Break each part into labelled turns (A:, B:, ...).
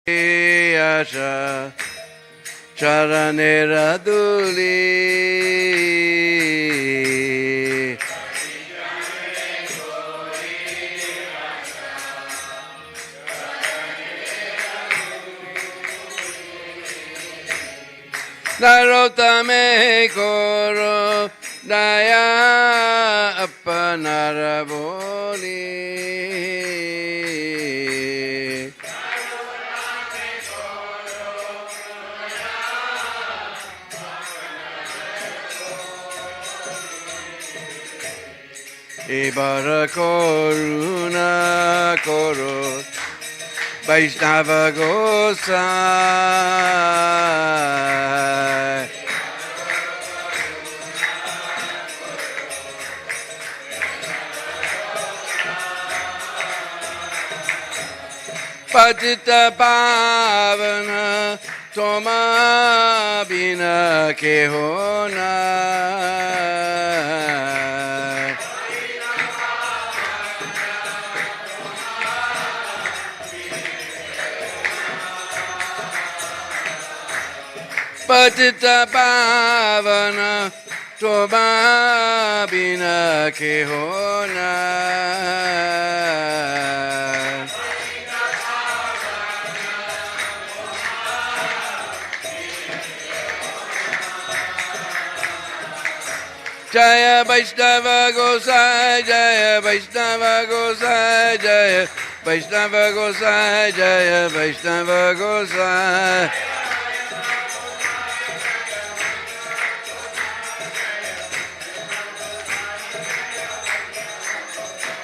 A: Asha Charanera Duli Narotame Koro Daya Apanaraboli Ibara Koruna Koro Vaishnava Gosai Patita Pavana Toma Bina Kehona Patita Pavana Toma Bina Kehona Jaya Vaishnava Gosai Jaya Vaishnava Gosai Jaya Vaishnava Gosai Jaya Vaishnava Gosai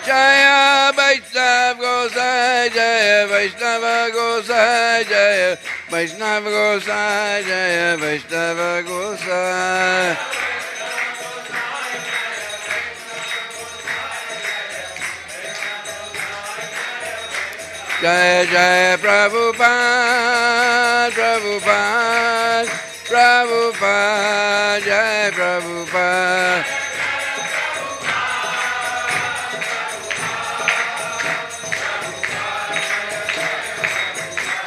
A: Jaya Vaishnava Gosai Jaya Vaishnava Gosai Jaya Vaishnava Gosai Jaya Vaishnava Gosai Jaya Jaya Prabhupad Prabhupad Prabhupad Jaya Prabhupad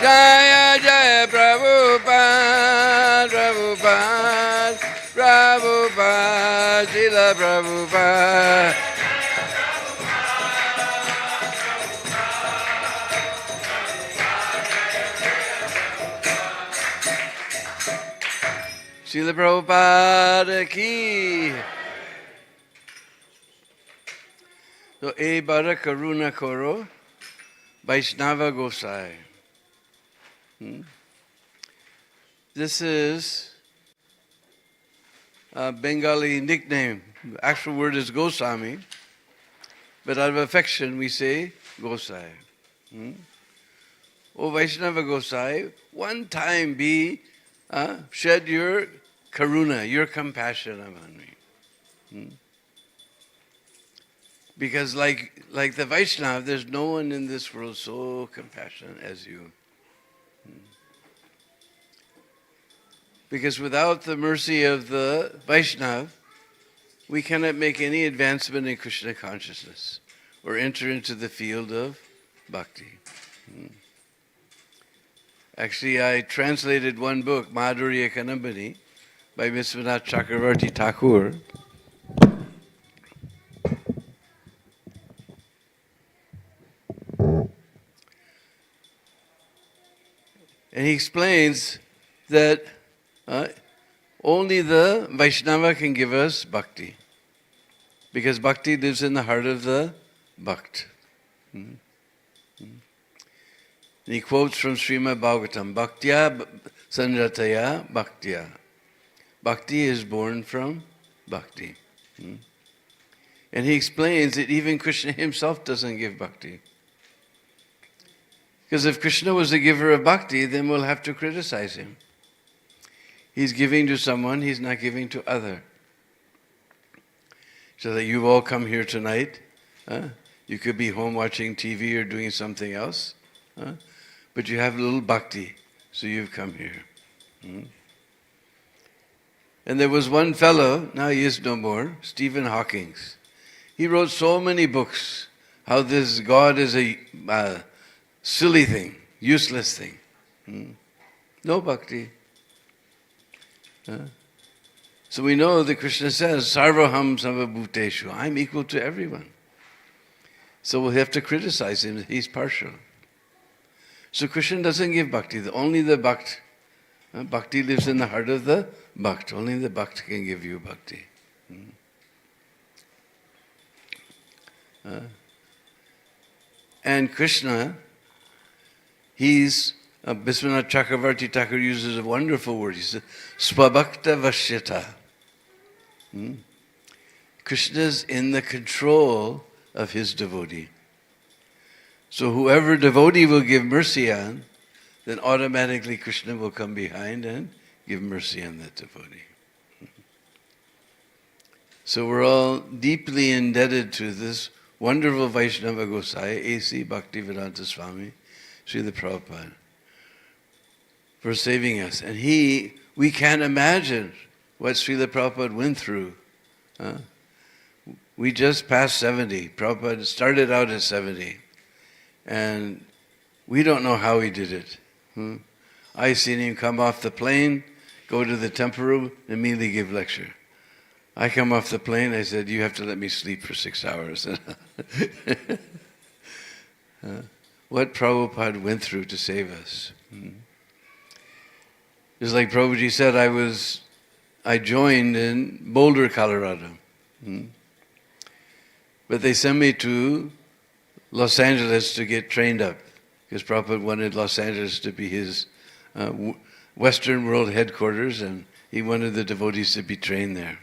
A: Jaya Jaya Prabhupad Prabhupad Prabhupad Srila Prabhupad Srila Prabhupada ki. So, E Bara Karuna Koro, Vaishnava Gosai. This is a Bengali nickname. The actual word is Goswami, but out of affection we say Gosai. O Vaishnava Gosai, one time be shed your karuna, your compassion upon me. Because like the Vaishnava, there's no one in this world so compassionate as you. Because without the mercy of the Vaishnava, we cannot make any advancement in Krishna consciousness or enter into the field of bhakti. Actually, I translated one book, Madhurya Kanambani, by Vishwanath Chakravarti Thakur. And he explains that only the Vaishnava can give us bhakti. Because bhakti lives in the heart of the bhakt. And he quotes from Srimad Bhagavatam, Bhaktya Sanrataya Bhaktya. Bhakti is born from bhakti. And he explains that even Krishna himself doesn't give bhakti. Because if Krishna was the giver of bhakti, then we'll have to criticize him. He's giving to someone, he's not giving to other. So that you've all come here tonight. You could be home watching TV or doing something else. But you have a little bhakti, so you've come here. And there was one fellow, now he is no more, Stephen Hawking. He wrote so many books, how this God is a silly thing, useless thing. No bhakti. So we know that Krishna says, Sarvaham Samabhuteshu, I'm equal to everyone. So we'll have to criticize him, he's partial. So Krishna doesn't give bhakti, only the bhakt. Bhakti lives in the heart of the bhakt, only the bhakt can give you bhakti. And Krishna, he's, Biswanath Chakravarti Thakur uses a wonderful word, he says, Swabhakta Vashyata. Krishna's in the control of his devotee. So whoever devotee will give mercy on, then automatically Krishna will come behind and give mercy on that devotee. So we're all deeply indebted to this wonderful Vaishnava Gosai, A.C. Bhaktivedanta Swami, Srila Prabhupada, for saving us. And we can't imagine what Srila Prabhupada went through. We just passed 70. Prabhupada started out at 70. And we don't know how he did it. I seen him come off the plane, go to the temple room, and immediately give lecture. I come off the plane, I said, you have to let me sleep for 6 hours. What Prabhupada went through to save us. Just like Prabhuji said, I joined in Boulder, Colorado. But they sent me to Los Angeles to get trained up, because Prabhupada wanted Los Angeles to be his Western world headquarters, and he wanted the devotees to be trained there.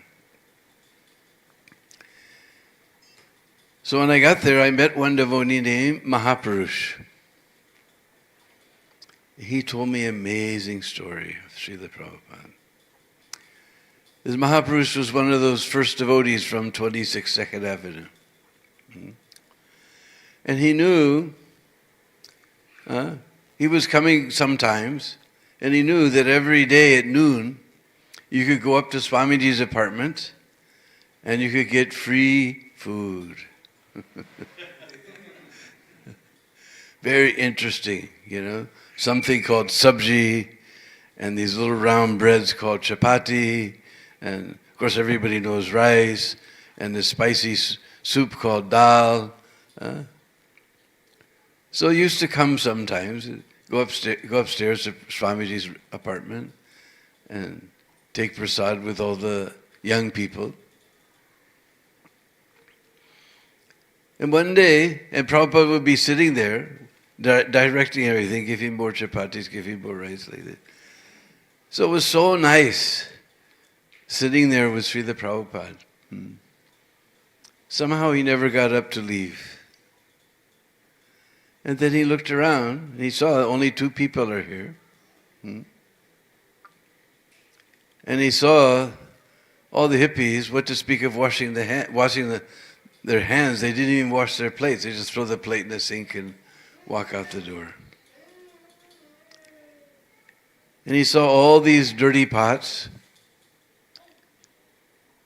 A: So when I got there, I met one devotee named Mahapurush. He told me an amazing story of Srila Prabhupada. This Mahapurush was one of those first devotees from 26 2nd Avenue. And he knew, he was coming sometimes, and he knew that every day at noon, you could go up to Swamiji's apartment, and you could get free food. Very interesting, something called sabji, and these little round breads called chapati, and of course everybody knows rice, and the spicy soup called dal. So I used to come sometimes, go upstairs to Swamiji's apartment and take prasad with all the young people. And one day, and Prabhupada would be sitting there, directing everything, give him more chapatis, give him more rice, like that. So it was so nice sitting there with Srila Prabhupada. Somehow he never got up to leave. And then he looked around, and he saw only 2 people are here. And he saw all the hippies, what to speak of washing their hands, they didn't even wash their plates. They just throw the plate in the sink and walk out the door. And he saw all these dirty pots.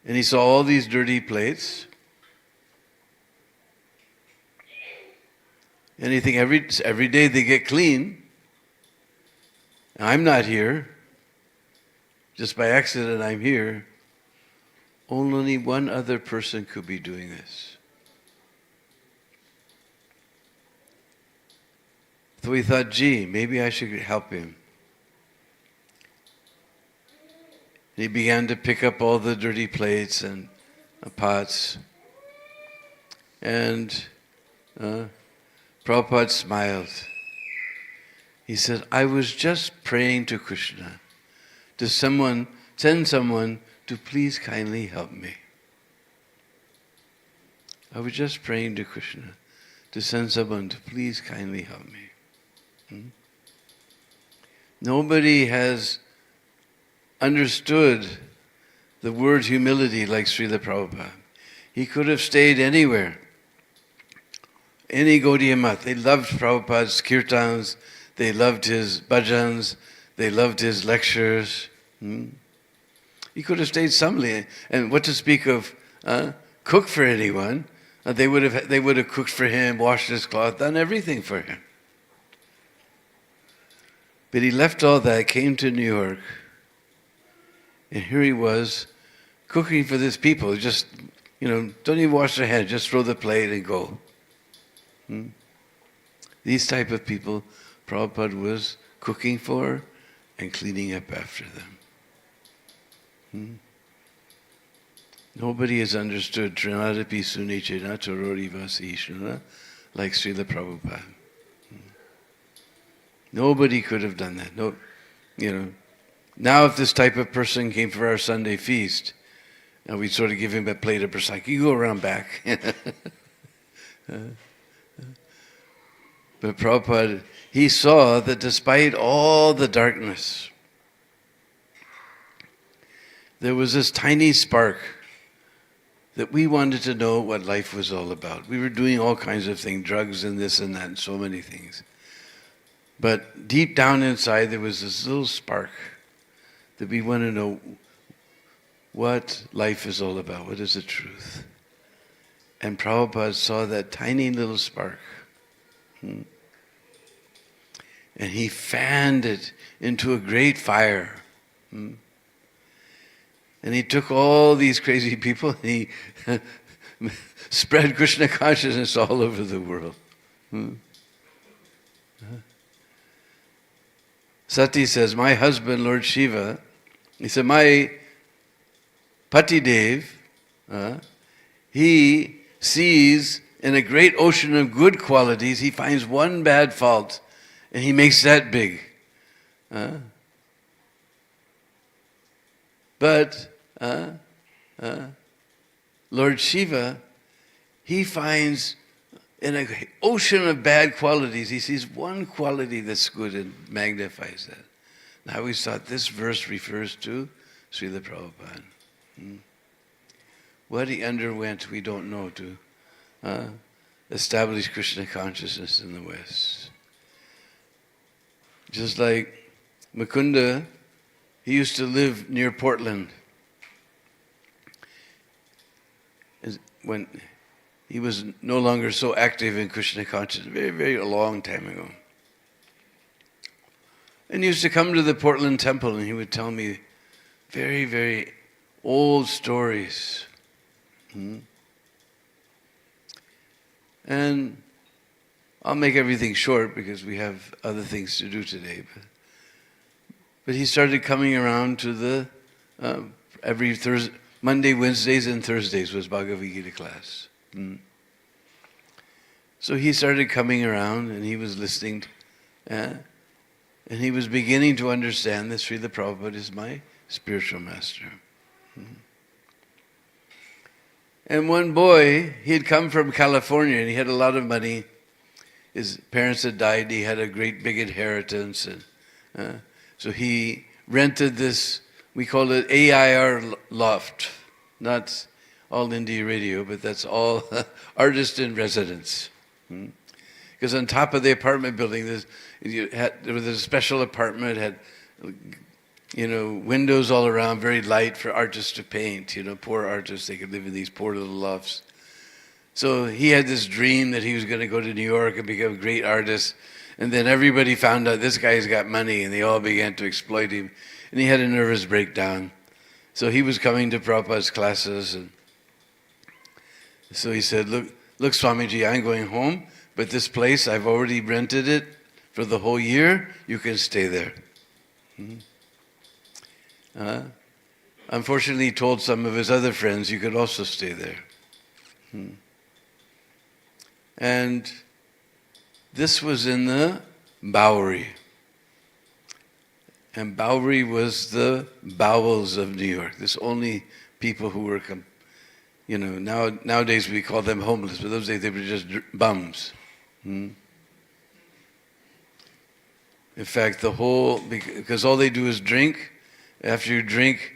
A: And he saw all these dirty plates. And he think every day they get clean. And I'm not here. Just by accident I'm here. Only one other person could be doing this. So he thought, gee, maybe I should help him. And he began to pick up all the dirty plates and pots. And Prabhupada smiled. He said, I was just praying to Krishna, to send someone to please kindly help me. I was just praying to Krishna to send someone to please kindly help me. Nobody has understood the word humility like Srila Prabhupada. He could have stayed anywhere. Any Gaudiya Math. They loved Prabhupada's kirtans, they loved his bhajans, they loved his lectures. He could have stayed somewhere, and what to speak of cook for anyone? They would have cooked for him, washed his cloth, done everything for him. But he left all that, came to New York, and here he was cooking for these people. Just, don't even wash their hands, just throw the plate and go. These type of people Prabhupada was cooking for and cleaning up after them. Nobody has understood Trinadapi Sunichena Chororivasi Ishana like Srila Prabhupada. Nobody could have done that. No, Now if this type of person came for our Sunday feast, and we'd sort of give him a plate of prasad, you go around back. But Prabhupada, he saw that despite all the darkness, there was this tiny spark that we wanted to know what life was all about. We were doing all kinds of things, drugs and this and that, and so many things. But deep down inside, there was this little spark that we want to know what life is all about. What is the truth? And Prabhupada saw that tiny little spark. And he fanned it into a great fire. And he took all these crazy people and he spread Krishna consciousness all over the world. Sati says, my husband, Lord Shiva, he said, my Pati Dev, he sees in a great ocean of good qualities, he finds one bad fault and he makes that big. But Lord Shiva, he finds in an ocean of bad qualities, he sees one quality that's good and magnifies that. And I always thought this verse refers to Srila Prabhupada. What he underwent, we don't know, to establish Krishna consciousness in the West. Just like Mukunda, he used to live near Portland. When he was no longer so active in Krishna consciousness, very, very a long time ago. And he used to come to the Portland temple and he would tell me very, very old stories. And I'll make everything short because we have other things to do today. But he started coming around to the every Thursday, Monday, Wednesdays, and Thursdays was Bhagavad Gita class. So he started coming around and he was listening, and he was beginning to understand that Srila Prabhupada is my spiritual master. And one boy, he had come from California and he had a lot of money. His parents had died, he had a great big inheritance. And so he rented this, we call it AIR loft. Not All India Radio, but that's all artist in residence. Because on top of the apartment building, there was a special apartment, had windows all around, very light for artists to paint. Poor artists, they could live in these poor little lofts. So he had this dream that he was going to go to New York and become a great artist. And then everybody found out this guy's got money, and they all began to exploit him. And he had a nervous breakdown. So he was coming to Prabhupada's classes. And so he said, look, Swamiji, I'm going home, but this place, I've already rented it for the whole year. You can stay there. Unfortunately, he told some of his other friends, you could also stay there. And this was in the Bowery. And Bowery was the bowels of New York. There's only people who were, nowadays we call them homeless, but those days they were just bums. In fact, because all they do is drink. After you drink,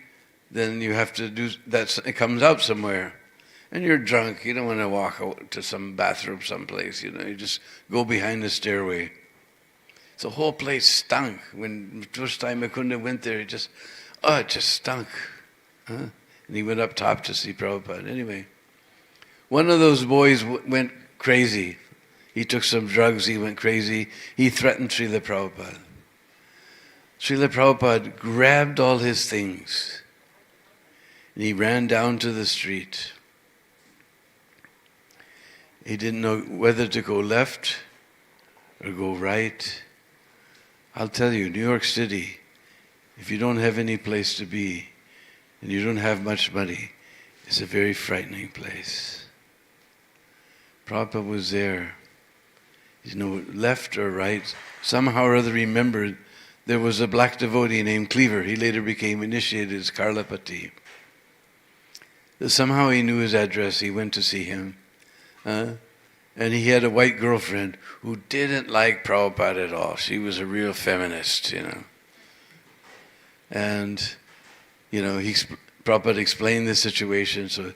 A: then you have to do, it comes out somewhere. And you're drunk, you don't want to walk out to some bathroom someplace, you just go behind the stairway. So the whole place stunk. When the first time Mukunda went there, it just stunk. And he went up top to see Prabhupada. Anyway, one of those boys went crazy. He took some drugs, he went crazy. He threatened Srila Prabhupada. Srila Prabhupada grabbed all his things and he ran down to the street. He didn't know whether to go left or go right. I'll tell you, New York City, if you don't have any place to be and you don't have much money, it's a very frightening place. Prabhupada was there. Left or right. Somehow or other remembered there was a black devotee named Cleaver. He later became initiated as Karlapati. Somehow he knew his address. He went to see him. And he had a white girlfriend who didn't like Prabhupada at all. She was a real feminist, And, Prabhupada explained the situation. So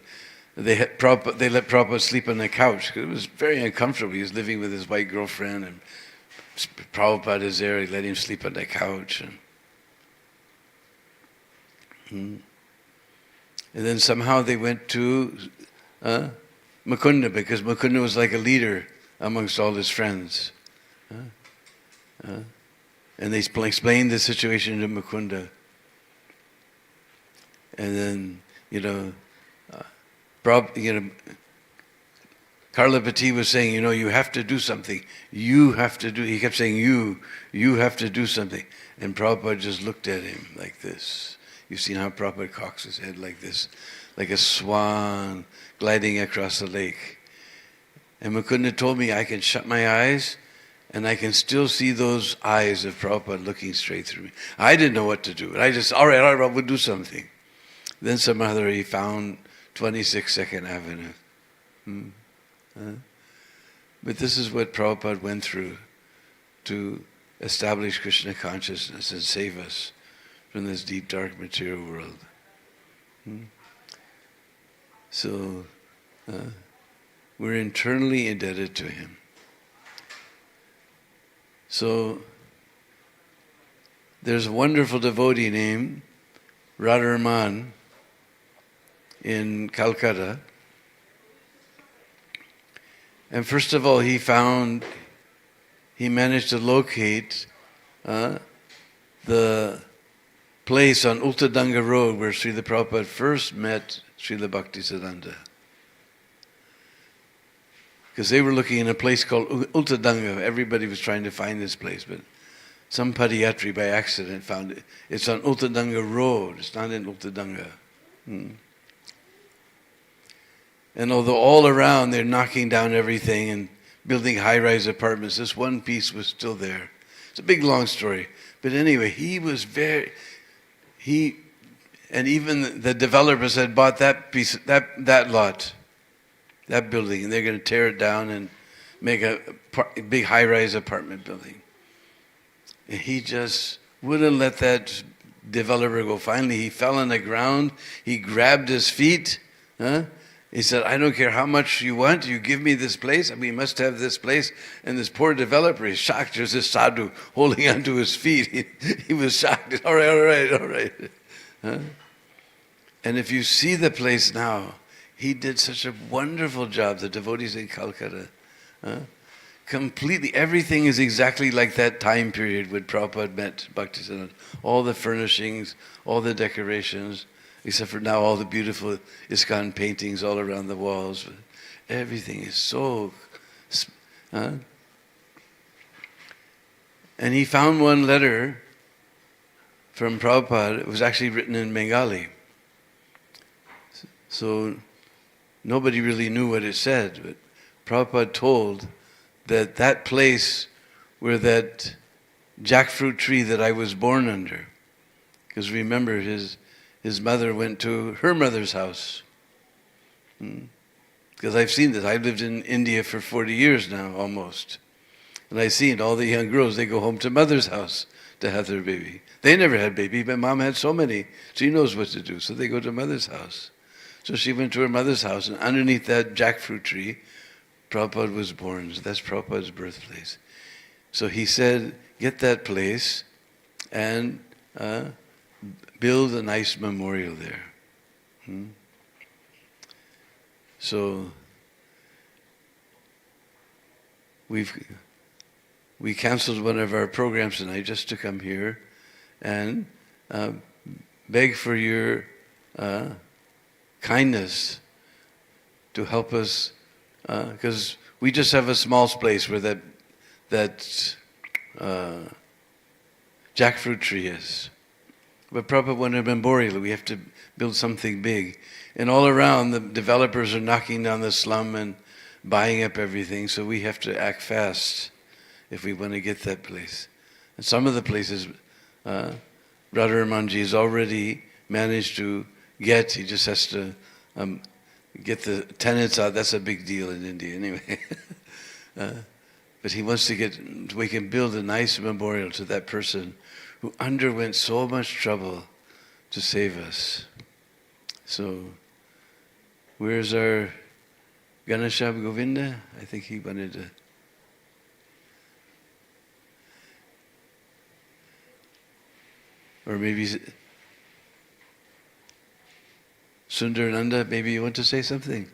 A: they let Prabhupada sleep on the couch because it was very uncomfortable. He was living with his white girlfriend and Prabhupada is there. He let him sleep on the couch. And then somehow they went to Mukunda because Mukunda was like a leader amongst all his friends. And they explained the situation to Mukunda. And then, Karlapati was saying, you have to do something. You have to do, he kept saying, you have to do something. And Prabhupada just looked at him like this. You've seen how Prabhupada cocks his head like this, like a swan gliding across the lake. And Mukunda told me I can shut my eyes and I can still see those eyes of Prabhupada looking straight through me. I didn't know what to do. I just, all right, we'll do something. Then some other, he found 26 Second Avenue. But this is what Prabhupada went through to establish Krishna consciousness and save us from this deep, dark material world. So, we're internally indebted to him. So, there's a wonderful devotee named Radharaman in Calcutta. And first of all, he managed to locate the place on Ultadanga Road where Srila Prabhupada first met Srila Bhaktisiddhanta. Because they were looking in a place called Ultadanga. Everybody was trying to find this place, but some padiyatri by accident found it. It's on Ultadanga Road. It's not in Ultadanga. And although all around they're knocking down everything and building high-rise apartments, this one piece was still there. It's a big, long story. But anyway, and even the developers had bought that piece, that lot, that building, and they're going to tear it down and make a big high-rise apartment building. And he just wouldn't let that developer go. Finally, he fell on the ground. He grabbed his feet. He said, I don't care how much you want, you give me this place, and we must have this place. And this poor developer is shocked. There's this sadhu holding onto his feet. He was shocked. All right. And if you see the place now, he did such a wonderful job, the devotees in Calcutta. Completely, everything is exactly like that time period when Prabhupada met Bhaktisiddhanta. All the furnishings, all the decorations, except for now all the beautiful ISKCON paintings all around the walls. Everything is so... And he found one letter from Prabhupada. It was actually written in Bengali. So nobody really knew what it said, but Prabhupada told that place where that jackfruit tree that I was born under, because remember his mother went to her mother's house. Because I've seen this. I've lived in India for 40 years now, almost. And I've seen all the young girls, they go home to mother's house to have their baby. They never had baby, but mom had so many. She knows what to do, so they go to mother's house. So she went to her mother's house, and underneath that jackfruit tree, Prabhupada was born. So that's Prabhupada's birthplace. So he said, get that place and build a nice memorial there. So we canceled one of our programs tonight just to come here and beg for your kindness to help us, because we just have a small place where that jackfruit tree is. But Prabhupada wanted a memorial. We have to build something big. And all around, the developers are knocking down the slum and buying up everything, so we have to act fast if we want to get that place. And some of the places, Radharamanji has already managed to get. He just has to get the tenants out. That's a big deal in India anyway. But he wants to we can build a nice memorial to that person who underwent so much trouble to save us. So, where's our Ganeshab Govinda? I think he wanted to. Or maybe Sundarananda, maybe you want to say something?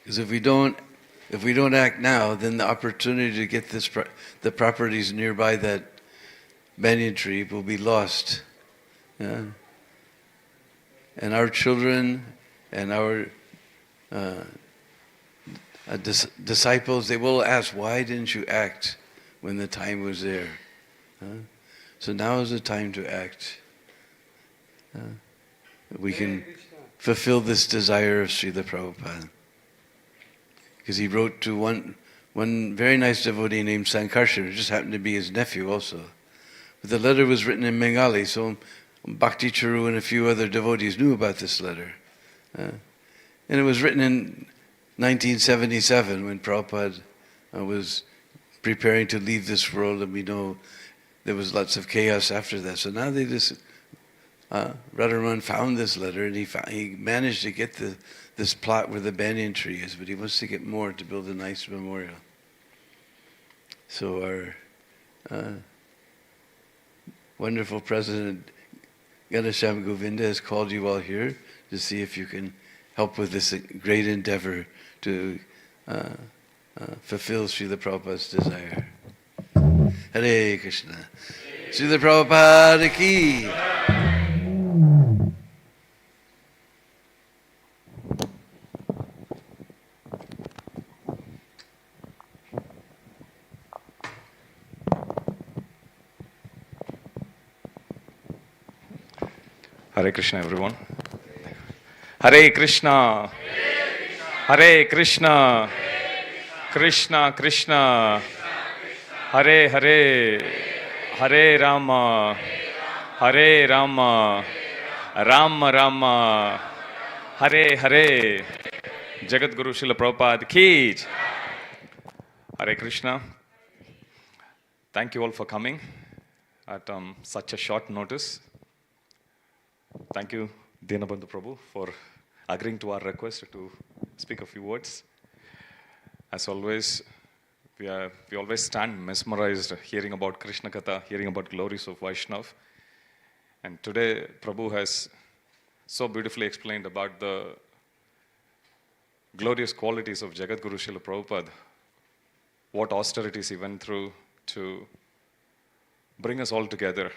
A: Because if we don't act now, then the opportunity to get the properties nearby that banyan tree will be lost. Yeah? And our children and our disciples, they will ask, why didn't you act when the time was there? So now is the time to act. We can fulfill this desire of Srila Prabhupada. Because he wrote to one very nice devotee named Sankarshan, who just happened to be his nephew also. But the letter was written in Bengali, so Bhakti Charu and a few other devotees knew about this letter. And it was written in 1977 when Prabhupada was preparing to leave this world, and we know there was lots of chaos after that. So now they just, Radharaman found this letter, and he managed to get this plot where the banyan tree is, but he wants to get more to build a nice memorial. So our wonderful President Ganesham Govinda has called you all here to see if you can help with this great endeavor to fulfill Srila Prabhupada's desire. Hare Krishna. Srila Prabhupada ki.
B: Hare Krishna, everyone. Hare Krishna. Hare Krishna. Krishna Krishna. Hare Hare. Hare Rama. Hare Rama. Rama Rama. Hare Hare. Jagat Guru Srila Prabhupada ki. Hare Krishna. Thank you all for coming at such a short notice. Thank you, Bandh Prabhu, for agreeing to our request to speak a few words. As always, we always stand mesmerized hearing about Krishna Katha, hearing about glories of Vaishnav. And today, Prabhu has so beautifully explained about the glorious qualities of Jagat Guru Srila Prabhupada, what austerities he went through to bring us all together.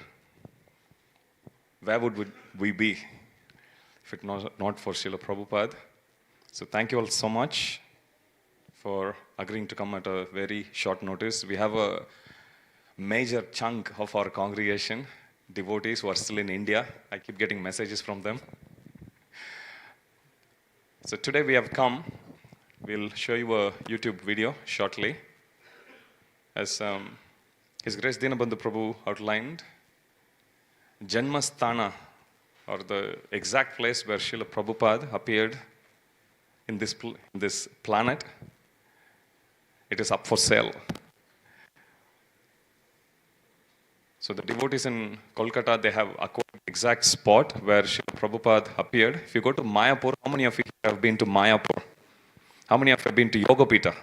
B: Where would we be if it not for Srila Prabhupada? So thank you all so much for agreeing to come at a very short notice. We have a major chunk of our congregation, devotees who are still in India. I keep getting messages from them. So today we have come. We'll show you a YouTube video shortly. As His Grace Dinabandhu Prabhu outlined, Janmasthana, or the exact place where Srila Prabhupada appeared in this planet, it is up for sale. So the devotees in Kolkata, they have acquired the exact spot where Srila Prabhupada appeared. If you go to Mayapur, how many of you have been to Mayapur? How many of you have been to Yogapita?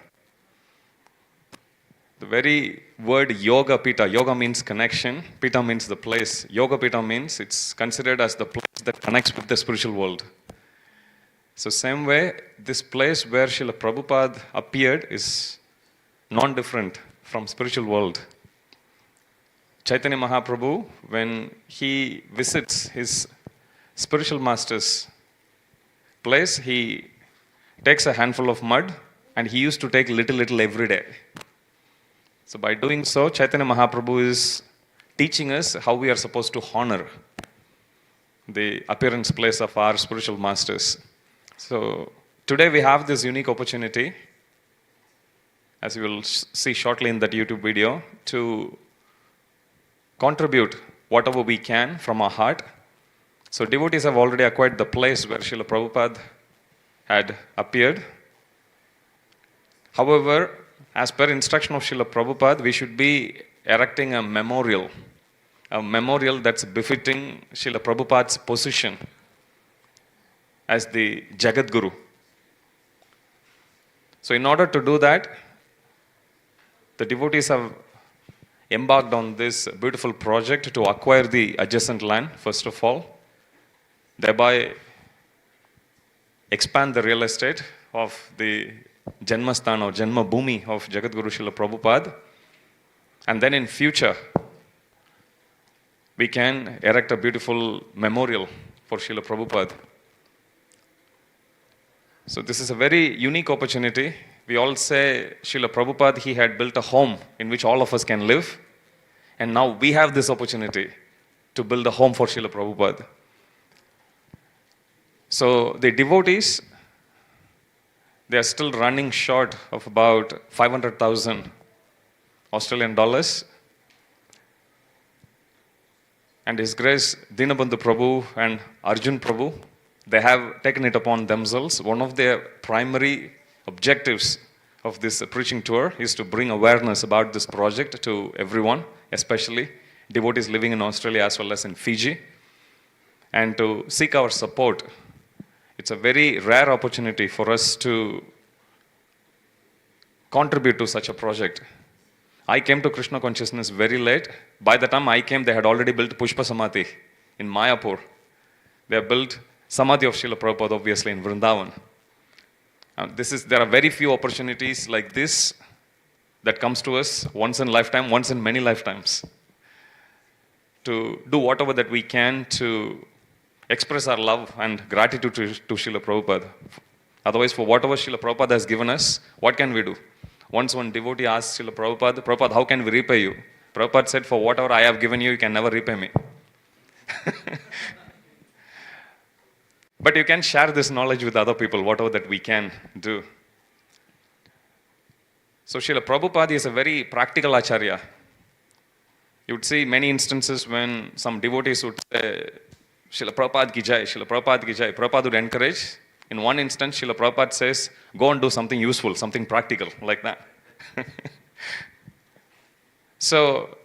B: The very word yoga pita, yoga means connection, pita means the place. Yoga pita means it's considered as the place that connects with the spiritual world. So same way, this place where Srila Prabhupada appeared is non-different from spiritual world. Chaitanya Mahaprabhu, when he visits his spiritual master's place, he takes a handful of mud and he used to take little every day. So by doing so, Chaitanya Mahaprabhu is teaching us how we are supposed to honor the appearance place of our spiritual masters. So today we have this unique opportunity, as you will see shortly in that YouTube video, to contribute whatever we can from our heart. So devotees have already acquired the place where Srila Prabhupada had appeared. However, as per instruction of Srila Prabhupada, we should be erecting a memorial that's befitting Srila Prabhupada's position as the Jagat Guru. So in order to do that, the devotees have embarked on this beautiful project to acquire the adjacent land, first of all, thereby expand the real estate of the Janmasthana or Janma Bhumi of Jagat Guru Srila Prabhupada, and then in future we can erect a beautiful memorial for Srila Prabhupada. So this is a very unique opportunity. We all say Srila Prabhupada, he had built a home in which all of us can live, and now we have this opportunity to build a home for Srila Prabhupada. So the devotees, they are still running short of about 500,000 Australian dollars. And His Grace Dinabandhu Prabhu and Arjun Prabhu, they have taken it upon themselves. One of their primary objectives of this preaching tour is to bring awareness about this project to everyone, especially devotees living in Australia as well as in Fiji, and to seek our support. It's a very rare opportunity for us to contribute to such a project. I came to Krishna consciousness very late. By the time I came, they had already built Pushpa Samadhi in Mayapur. They have built Samadhi of Srila Prabhupada, obviously, in Vrindavan. There are very few opportunities like this that comes to us once in a lifetime, once in many lifetimes, to do whatever that we can to express our love and gratitude to Srila Prabhupada. Otherwise, for whatever Srila Prabhupada has given us, what can we do? Once one devotee asked Srila Prabhupada, Prabhupada, how can we repay you? Prabhupada said, for whatever I have given you, you can never repay me. But you can share this knowledge with other people, whatever that we can do. So Srila Prabhupada is a very practical acharya. You would see many instances when some devotees would say, Srila Prabhupada ki jai, Srila Prabhupada ki jai. Prabhupada would encourage. In one instance, Srila Prabhupada says, go and do something useful, something practical, like that. So,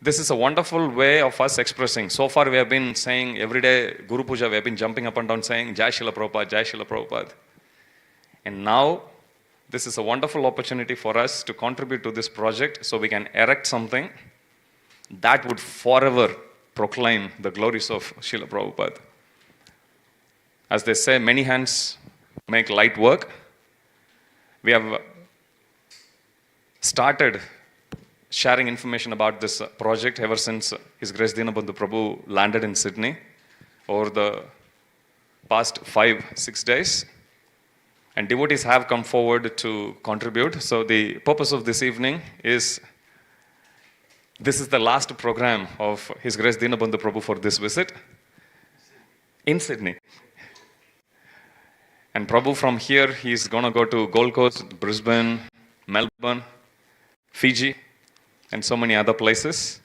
B: this is a wonderful way of us expressing. So far, we have been saying every day, Guru Puja, we have been jumping up and down saying, Jai Srila Prabhupada, Jai Srila Prabhupada. And now, this is a wonderful opportunity for us to contribute to this project so we can erect something that would forever proclaim the glories of Srila Prabhupada. As they say, many hands make light work. We have started sharing information about this project ever since His Grace Dinabandhu Prabhu landed in Sydney over the past 5-6 days. And devotees have come forward to contribute. So the purpose of this evening is, this is the last program of His Grace Dinabandhu Prabhu for this visit in Sydney. And Prabhu from here, he's going to go to Gold Coast, Brisbane, Melbourne, Fiji, and so many other places.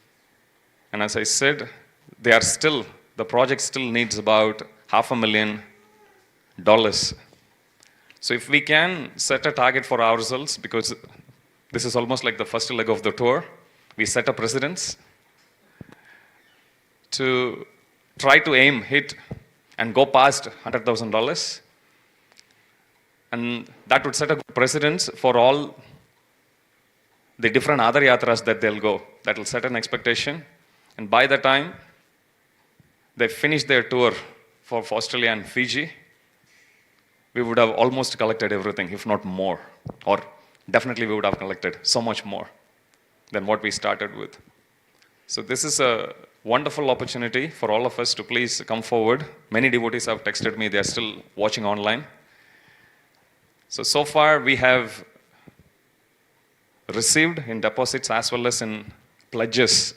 B: And as I said, the project still needs about $500,000. So if we can set a target for ourselves, because this is almost like the first leg of the tour, we set a precedence to try to aim, hit, and go past $100,000. And that would set a good precedence for all the different other yatras that they'll go. That will set an expectation. And by the time they finish their tour for Australia and Fiji, we would have almost collected everything, if not more. Or definitely we would have collected so much more than what we started with. So this is a wonderful opportunity for all of us to please come forward. Many devotees have texted me, they are still watching online. So far we have received in deposits as well as in pledges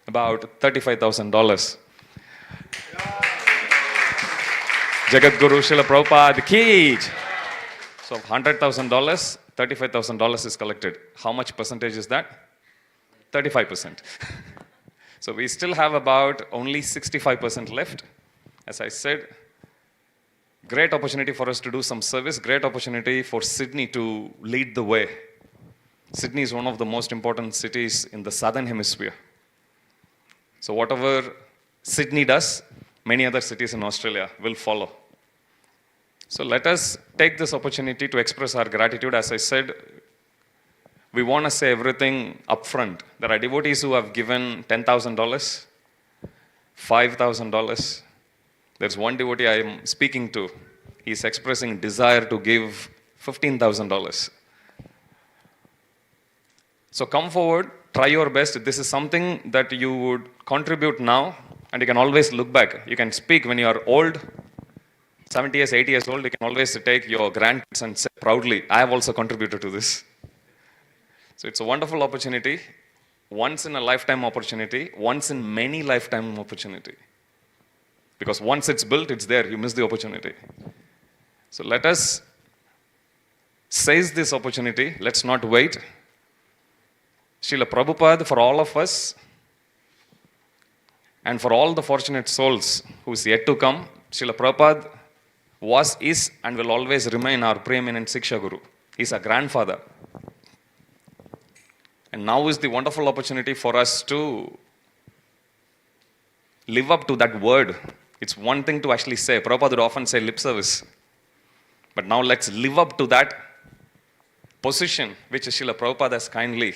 B: about $35,000. Jagat Guru Srila Prabhupada ki. So $100,000, $35,000 is collected. How much percentage is that? 35%. So we still have about only 65% left. As I said, great opportunity for us to do some service, great opportunity for Sydney to lead the way. Sydney is one of the most important cities in the southern hemisphere. So whatever Sydney does, many other cities in Australia will follow. So let us take this opportunity to express our gratitude. As I said, we want to say everything upfront. There are devotees who have given $10,000, $5,000. There's one devotee I am speaking to. He's expressing desire to give $15,000. So come forward, try your best. This is something that you would contribute now, and you can always look back. You can speak when you are old, 70 years, 80 years old. You can always take your grandkids and say proudly, I have also contributed to this. So it's a wonderful opportunity, once in a lifetime opportunity, once in many lifetime opportunity. Because once it's built, it's there, you miss the opportunity. So let us seize this opportunity, let's not wait. Srila Prabhupada, for all of us, and for all the fortunate souls who is yet to come, Srila Prabhupada was, is, and will always remain our preeminent Siksha Guru. He's our grandfather. And now is the wonderful opportunity for us to live up to that word. It's one thing to actually say. Prabhupada would often say lip service. But now let's live up to that position which Srila Prabhupada has kindly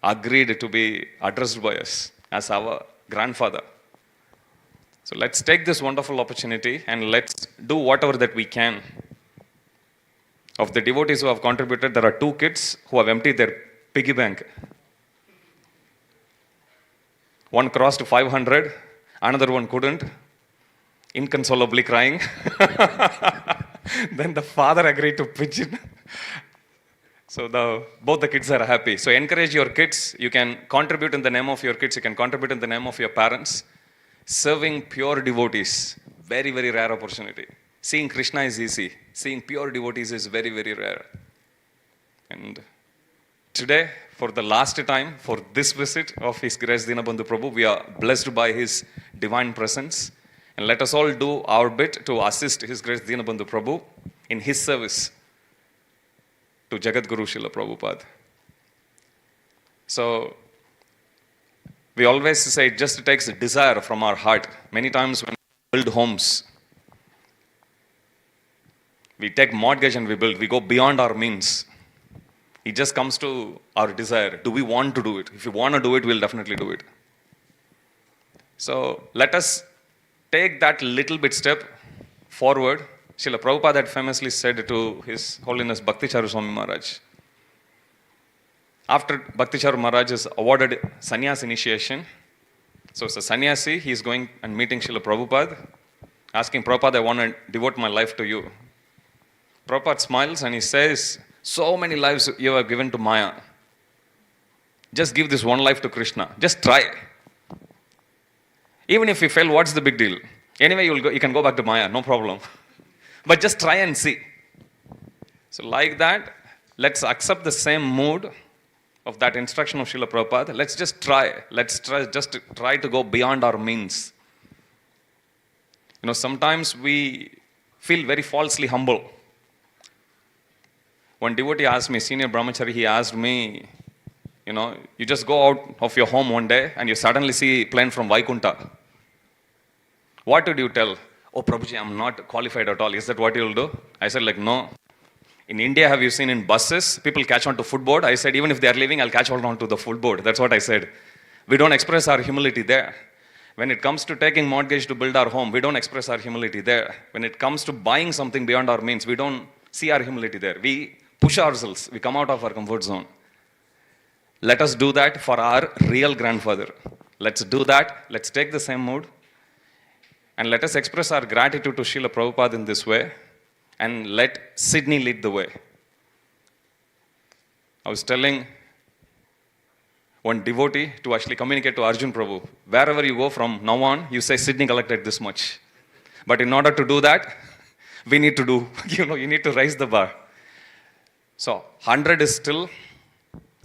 B: agreed to be addressed by us as our grandfather. So let's take this wonderful opportunity and let's do whatever that we can. Of the devotees who have contributed, there are 2 kids who have emptied their piggy bank. One crossed 500, another one couldn't, inconsolably crying. Then the father agreed to pitch in. So both the kids are happy. So encourage your kids. You can contribute in the name of your kids. You can contribute in the name of your parents. Serving pure devotees, very, very rare opportunity. Seeing Krishna is easy. Seeing pure devotees is very, very rare. And today, for the last time, for this visit of His Grace Dinabandhu Prabhu, we are blessed by His divine presence. And let us all do our bit to assist His Grace Dinabandhu Prabhu in His service to Jagat Guru Srila Prabhupada. So, we always say it just takes a desire from our heart. Many times when we build homes, we take mortgage and we build. We go beyond our means. It just comes to our desire. Do we want to do it? If you want to do it, we'll definitely do it. So let us take that little bit step forward. Srila Prabhupada had famously said to His Holiness Bhakticharu Swami Maharaj, after Bhakticharu Maharaj is awarded sannyas initiation, so as a sannyasi, he is going and meeting Srila Prabhupada, asking Prabhupada, I want to devote my life to you. Prabhupada smiles and he says, so many lives you have given to Maya. Just give this one life to Krishna. Just try. Even if you fail, what's the big deal? Anyway, you can go back to Maya, no problem. But just try and see. So like that, let's accept the same mood of that instruction of Srila Prabhupada. Let's just try. Let's just try to go beyond our means. You know, sometimes we feel very falsely humble. One devotee asked me, senior brahmachari, he asked me, you know, you just go out of your home one day and you suddenly see a plane from Vaikunta. What would you tell? Oh, Prabhuji, I'm not qualified at all. Is that what you'll do? I said, like, no. In India, have you seen in buses, people catch on to footboard? I said, even if they are leaving, I'll catch hold on to the footboard. That's what I said. We don't express our humility there. When it comes to taking mortgage to build our home, we don't express our humility there. When it comes to buying something beyond our means, we don't see our humility there. We push ourselves. We come out of our comfort zone. Let us do that for our real grandfather. Let's do that. Let's take the same mood. And let us express our gratitude to Srila Prabhupada in this way. And let Sydney lead the way. I was telling one devotee to actually communicate to Arjun Prabhu. Wherever you go from now on, you say Sydney collected this much. But in order to do that, we need to do, you need to raise the bar. So 100 is still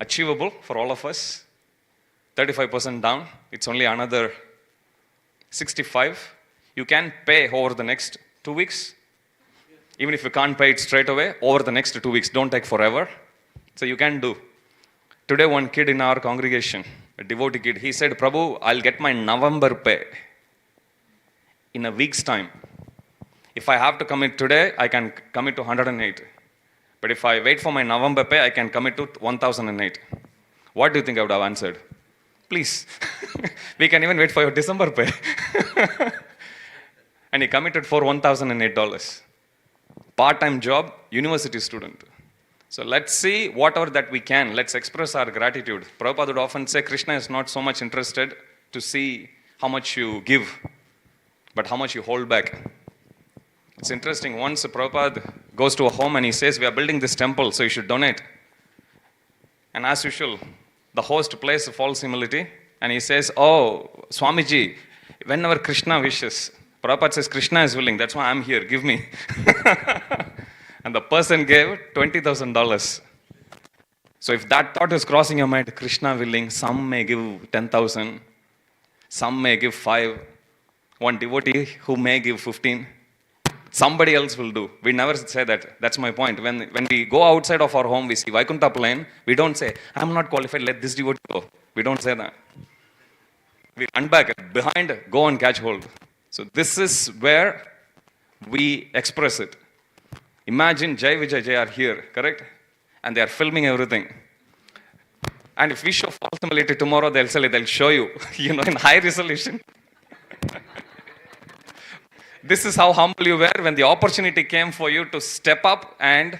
B: achievable for all of us. 35% down. It's only another 65. You can pay over the next 2 weeks. Even if you can't pay it straight away, over the next 2 weeks, don't take forever. So you can do. Today, one kid in our congregation, a devotee kid, he said, Prabhu, I'll get my November pay in a week's time. If I have to commit today, I can commit to 108. But if I wait for my November pay, I can commit to 1008. What do you think I would have answered? Please. We can even wait for your December pay. And he committed for $1,008. Part-time job, university student. So let's see whatever that we can. Let's express our gratitude. Prabhupada would often say Krishna is not so much interested to see how much you give, but how much you hold back. It's interesting. Once Prabhupada goes to a home and he says, we are building this temple, so you should donate. And as usual, the host plays false humility and he says, oh, Swamiji, whenever Krishna wishes, Prabhupada says, Krishna is willing, that's why I'm here, give me. And the person gave $20,000. So if that thought is crossing your mind, Krishna willing, some may give 10,000, some may give 5, one devotee who may give 15, somebody else will do. We never say that. That's my point. When we go outside of our home, we see Vaikuntha plain, we don't say, I'm not qualified, let this devotee go. We don't say that. We run back, behind, go and catch hold. So this is where we express it. Imagine Jai Vijay Jai are here, correct? And they are filming everything. And if we show false humility tomorrow, they'll show you, in high resolution. This is how humble you were when the opportunity came for you to step up and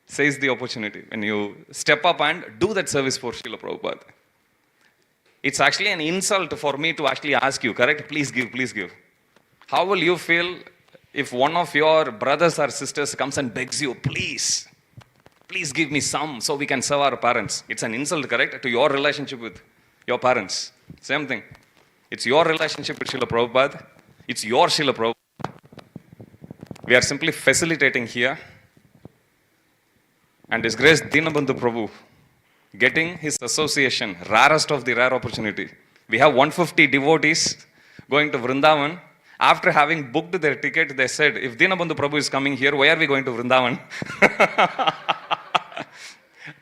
B: seize the opportunity. When you step up and do that service for Srila Prabhupada. It's actually an insult for me to actually ask you, correct? Please give, please give. How will you feel if one of your brothers or sisters comes and begs you, please give me some so we can serve our parents? It's an insult, correct? To your relationship with your parents. Same thing. It's your relationship with Srila Prabhupada. It's your Srila Prabhupada. We are simply facilitating here. And His Grace Dinabandhu Prabhu getting his association, rarest of the rare opportunity. We have 150 devotees going to Vrindavan. After having booked their ticket, they said, if Dinabandhu Prabhu is coming here, why are we going to Vrindavan?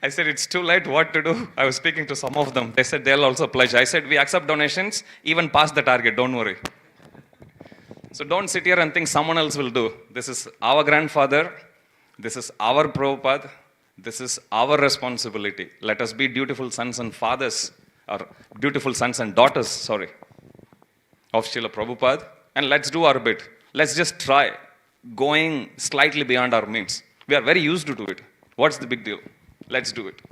B: I said, it's too late, what to do? I was speaking to some of them. They said, they'll also pledge. I said, we accept donations, even past the target, don't worry. So don't sit here and think someone else will do. This is our grandfather. This is our Prabhupada. This is our responsibility. Let us be dutiful sons and fathers, or dutiful sons and daughters, of Srila Prabhupada. And let's do our bit. Let's just try going slightly beyond our means. We are very used to do it. What's the big deal? Let's do it.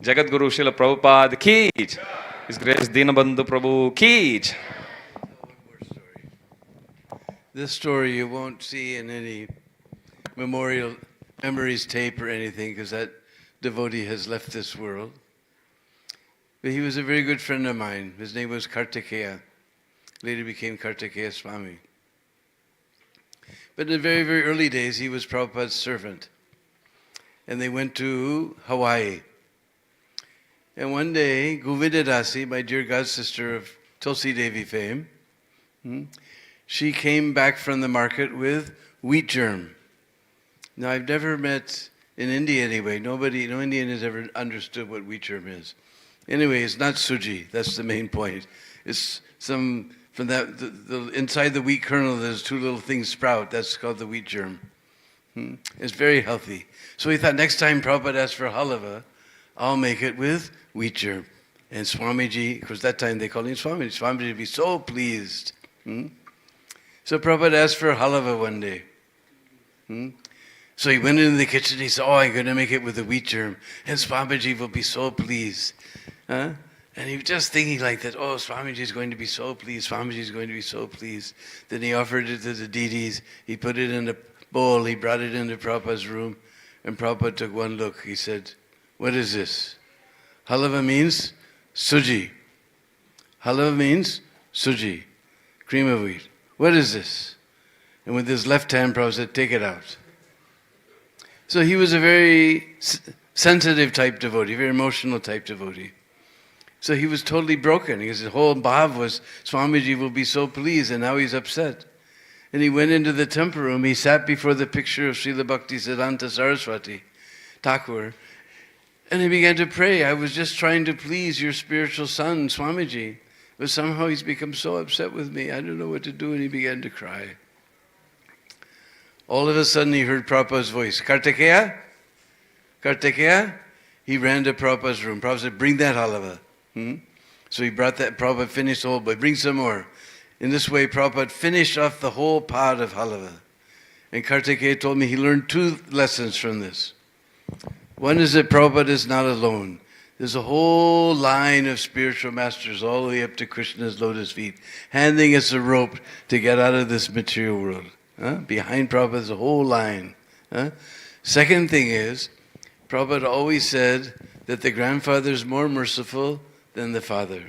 B: Jagat Guru Srila Prabhupada ki jai. His Grace Dinabandhu Prabhu ki jai.
A: One more story. This story you won't see in any memories tape or anything, because that devotee has left this world. But he was a very good friend of mine. His name was Kartikeya. Later became Kartikeya Swami. But in the very, very early days, he was Prabhupada's servant. And they went to Hawaii. And one day, Govinda Dasi, my dear god sister of Tulsi Devi fame, she came back from the market with wheat germ. Now, I've never met, in India anyway, no Indian has ever understood what wheat germ is. Anyway, it's not suji, that's the main point. It's from that, inside the wheat kernel, there's two little things sprout, that's called the wheat germ. It's very healthy. So he thought next time Prabhupada asks for halava, I'll make it with wheat germ. And Swamiji, because that time they called him Swamiji, Swamiji would be so pleased. So Prabhupada asked for halava one day. So he went into the kitchen, he said, I'm going to make it with the wheat germ. And Swamiji will be so pleased. And he was just thinking like that, Swamiji is going to be so pleased, Swamiji is going to be so pleased. Then he offered it to the deities, he put it in a bowl, he brought it into Prabhupada's room, and Prabhupada took one look. He said, what is this? Halava means suji. Halava means suji, cream of wheat. What is this? And with his left hand, Prabhupada said, take it out. So he was a very sensitive type devotee, very emotional type devotee. So he was totally broken. His whole bhav was, Swamiji will be so pleased, and now he's upset. And he went into the temple room, he sat before the picture of Srila Bhaktisiddhanta Saraswati Thakur, and he began to pray, I was just trying to please your spiritual son, Swamiji, but somehow he's become so upset with me, I don't know what to do, and he began to cry. All of a sudden he heard Prabhupada's voice, Kartikeya? Kartikeya? He ran to Prabhupada's room. Prabhupada said, bring that halava. So he brought that, Prabhupada finished the whole bowl, bring some more. In this way, Prabhupada finished off the whole pot of halava. And Kartikeya told me he learned 2 lessons from this. One is that Prabhupada is not alone. There's a whole line of spiritual masters all the way up to Krishna's lotus feet, handing us a rope to get out of this material world. Behind Prabhupada is a whole line. Second thing is, Prabhupada always said that the grandfather is more merciful than the father.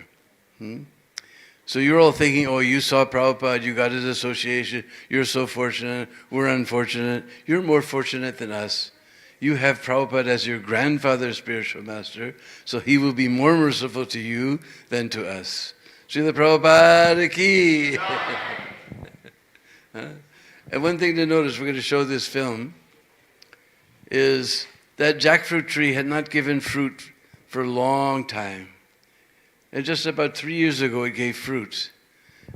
A: So you're all thinking, you saw Prabhupada, you got his association, you're so fortunate, we're unfortunate. You're more fortunate than us. You have Prabhupada as your grandfather's spiritual master, so he will be more merciful to you than to us. Srila Prabhupada ki! And one thing to notice, we're going to show this film, is that jackfruit tree had not given fruit for a long time. And just about 3 years ago it gave fruit.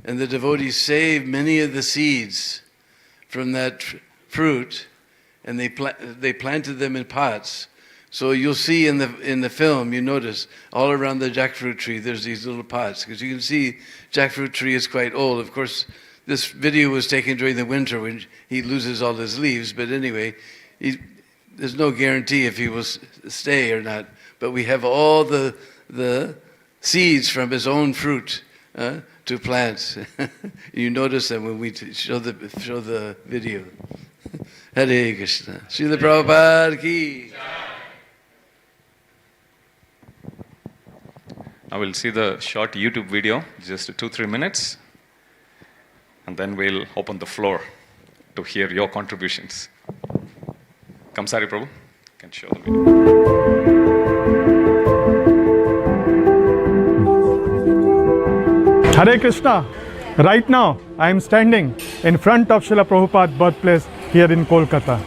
A: And the devotees saved many of the seeds from that fruit, and they planted them in pots. So you'll see in the film, you notice, all around the jackfruit tree there's these little pots. Because you can see jackfruit tree is quite old. Of course, this video was taken during the winter when he loses all his leaves. But anyway, there's no guarantee if he will stay or not. But we have all the seeds from his own fruit to plant. You notice them when we show the video. Hare Krishna. Srila Prabhupada ki.
B: Now we'll see the short YouTube video, just 2-3 minutes, and then we'll open the floor to hear your contributions. Kamsari Prabhu, you can show the video.
C: Hare Krishna. Right now, I am standing in front of Srila Prabhupada's birthplace here in Kolkata.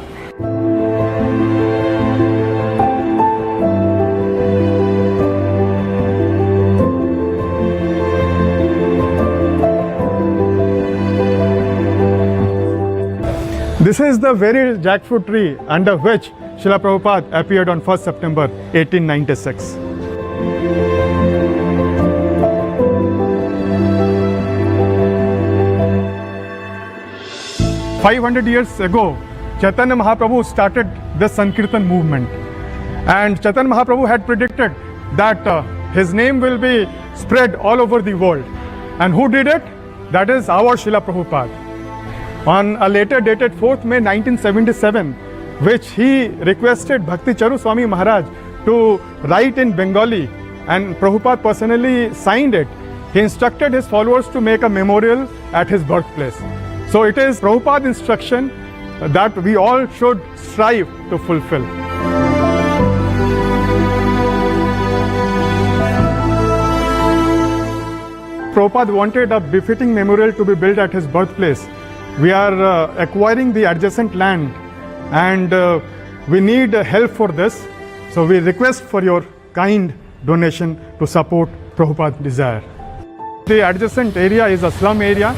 C: This is the very jackfruit tree under which Srila Prabhupada appeared on 1st September 1896. "500 years ago, Chaitanya Mahaprabhu started the Sankirtan movement, and Chaitanya Mahaprabhu had predicted that his name will be spread all over the world. And who did it? That is our Srila Prabhupada. On a later dated 4th May 1977, which he requested Bhakti Charu Swami Maharaj to write in Bengali, and Prabhupada personally signed it. He instructed his followers to make a memorial at his birthplace. So it is Prabhupada's instruction that we all should strive to fulfill. Prabhupada wanted a befitting memorial to be built at his birthplace. We are acquiring the adjacent land, and we need help for this. So we request for your kind donation to support Prabhupada's desire. The adjacent area is a slum area,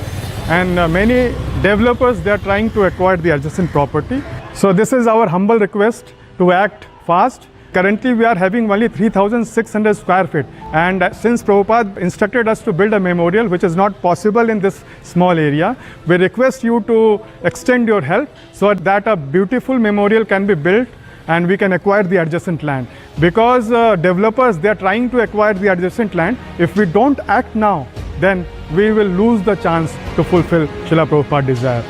C: and many developers, they are trying to acquire the adjacent property. So this is our humble request to act fast. Currently we are having only 3,600 square feet, and since Prabhupada instructed us to build a memorial, which is not possible in this small area, we request you to extend your help so that a beautiful memorial can be built and we can acquire the adjacent land. Because developers, they are trying to acquire the adjacent land. If we don't act now, then we will lose the chance to fulfill Srila Prabhupada's desire.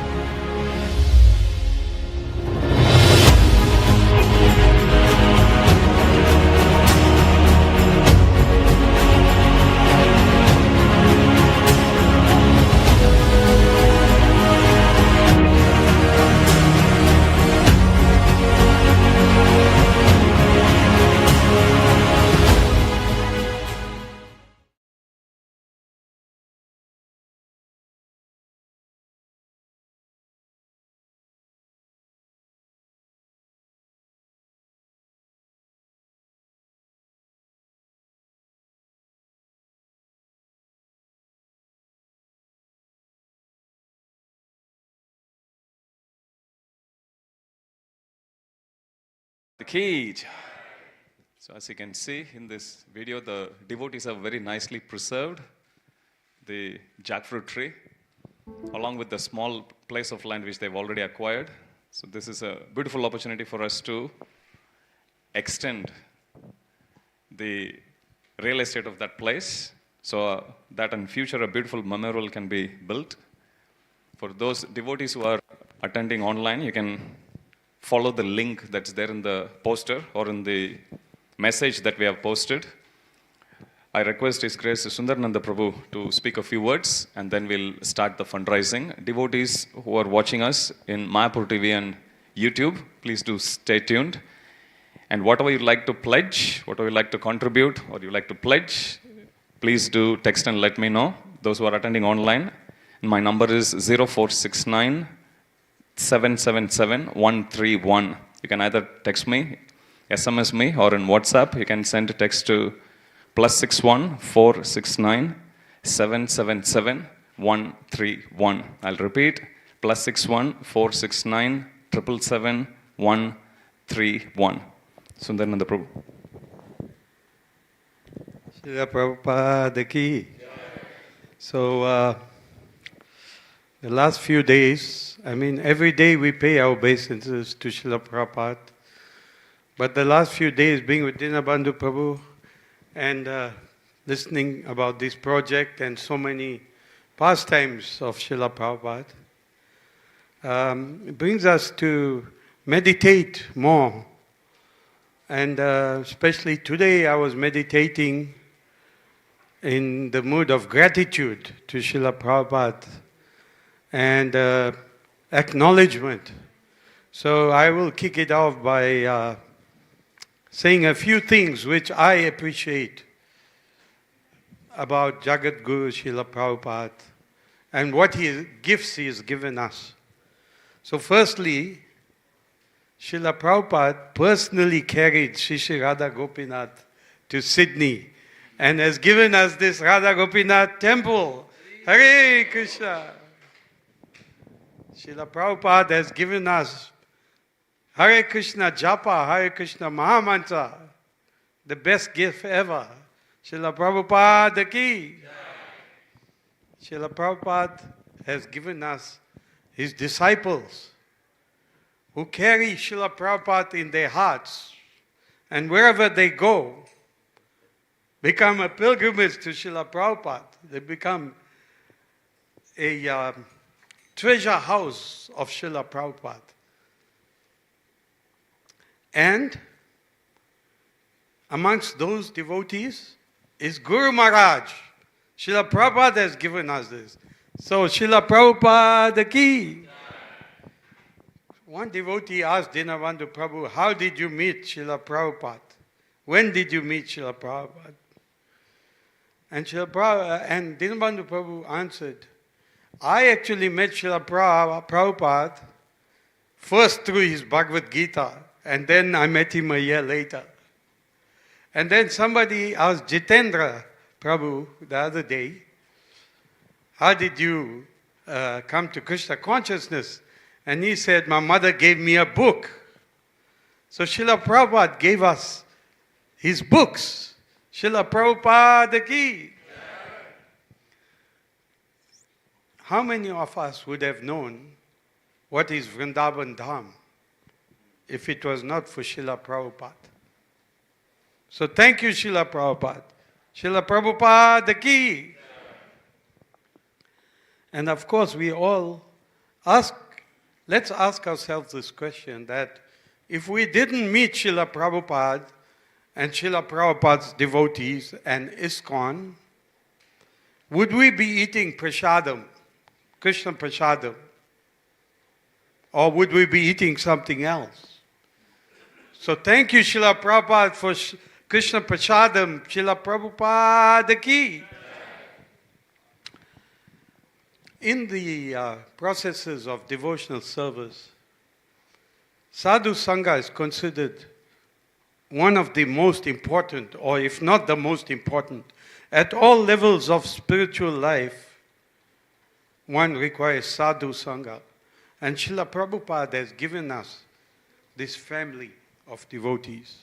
B: The cage. So as you can see in this video, the devotees have very nicely preserved the jackfruit tree along with the small place of land which they've already acquired. So this is a beautiful opportunity for us to extend the real estate of that place so that in future a beautiful memorial can be built. For those devotees who are attending online, you can follow the link that's there in the poster or in the message that we have posted. I request His Grace Sundarananda Prabhu to speak a few words and then we'll start the fundraising. Devotees who are watching us in Mayapur TV and YouTube, please do stay tuned. And whatever you'd like to pledge, whatever you'd like to contribute or you'd like to pledge, please do text and let me know. Those who are attending online, my number is 0469 777 131. You can either text me, SMS me, or in WhatsApp, you can send a text to +61 469 777 131. I'll repeat, +61 469 777 131. Sundarananda Prabhu.
D: Srila Prabhupada ki. So, the last few days, every day we pay our obeisances to Srila Prabhupada. But the last few days, being with Dinabandhu Prabhu and listening about this project and so many pastimes of Srila Prabhupada, it brings us to meditate more. And especially today, I was meditating in the mood of gratitude to Srila Prabhupada and acknowledgement. So I will kick it off by saying a few things which I appreciate about Jagat Guru Srila Prabhupada and what gifts he has given us. So firstly, Srila Prabhupada personally carried Shri Radha Gopinath to Sydney and has given us this Radha Gopinath temple. Hare Krishna. Srila Prabhupada has given us Hare Krishna Japa, Hare Krishna Mahamantra, the best gift ever. Srila Prabhupada ki. Srila Prabhupada has given us his disciples who carry Srila Prabhupada in their hearts and wherever they go, become a pilgrimage to Srila Prabhupada. They become a treasure house of Srila Prabhupada. And amongst those devotees is Guru Maharaj. Srila Prabhupada has given us this. So Srila Prabhupada ki. One devotee asked Dinabandhu Prabhu, how did you meet Srila Prabhupada? When did you meet Srila Prabhupada? And Dinabandhu Prabhu answered, I actually met Srila Prabhupada first through his Bhagavad Gita, and then I met him a year later. And then somebody asked Jitendra Prabhu the other day, how did you come to Krishna consciousness? And he said, my mother gave me a book. So Srila Prabhupada gave us his books. Srila Prabhupada ki. How many of us would have known what is Vrindavan Dham if it was not for Srila Prabhupada? So thank you, Srila Prabhupada. Srila Prabhupada ki. And of course, we all let's ask ourselves this question, that if we didn't meet Srila Prabhupada and Srila Prabhupada's devotees and ISKCON, would we be eating prasadam, Krishna prasadam? Or would we be eating something else? So thank you, Srila Prabhupada, for Krishna prasadam. Srila Prabhupada ki. In the processes of devotional service, Sadhu Sangha is considered one of the most important, or if not the most important, at all levels of spiritual life. One requires Sadhu Sangha. And Srila Prabhupada has given us this family of devotees,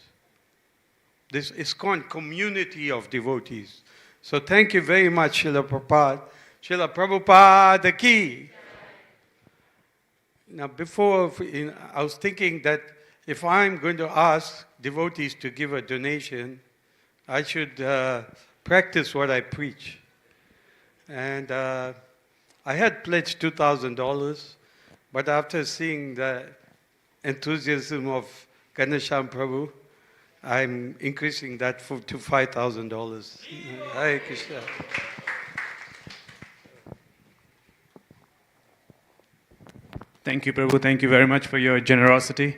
D: this ISKCON community of devotees. So thank you very much, Srila Prabhupada. Srila Prabhupada ki. Now before, I was thinking that if I'm going to ask devotees to give a donation, I should practice what I preach. And I had pledged $2,000, but after seeing the enthusiasm of Ganesham Prabhu, I'm increasing that to $5,000. Hare Krishna.
E: Thank you, Prabhu. Thank you very much for your generosity.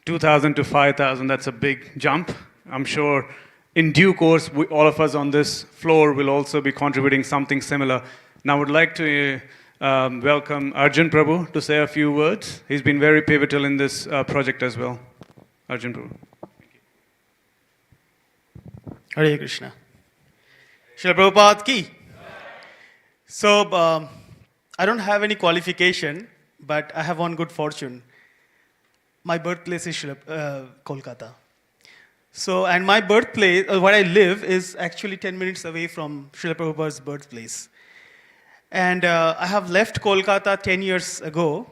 E: 2,000 to 5,000, that's a big jump. I'm sure in due course, all of us on this floor will also be contributing something similar. Now I would like to welcome Arjun Prabhu to say a few words. He's been very pivotal in this project as well. Arjun Prabhu.
F: Hare Krishna. Srila Prabhupada ki. So, I don't have any qualification, but I have one good fortune. My birthplace is Kolkata. So, and my birthplace, where I live, is actually 10 minutes away from Srila Prabhupada's birthplace. And I have left Kolkata 10 years ago.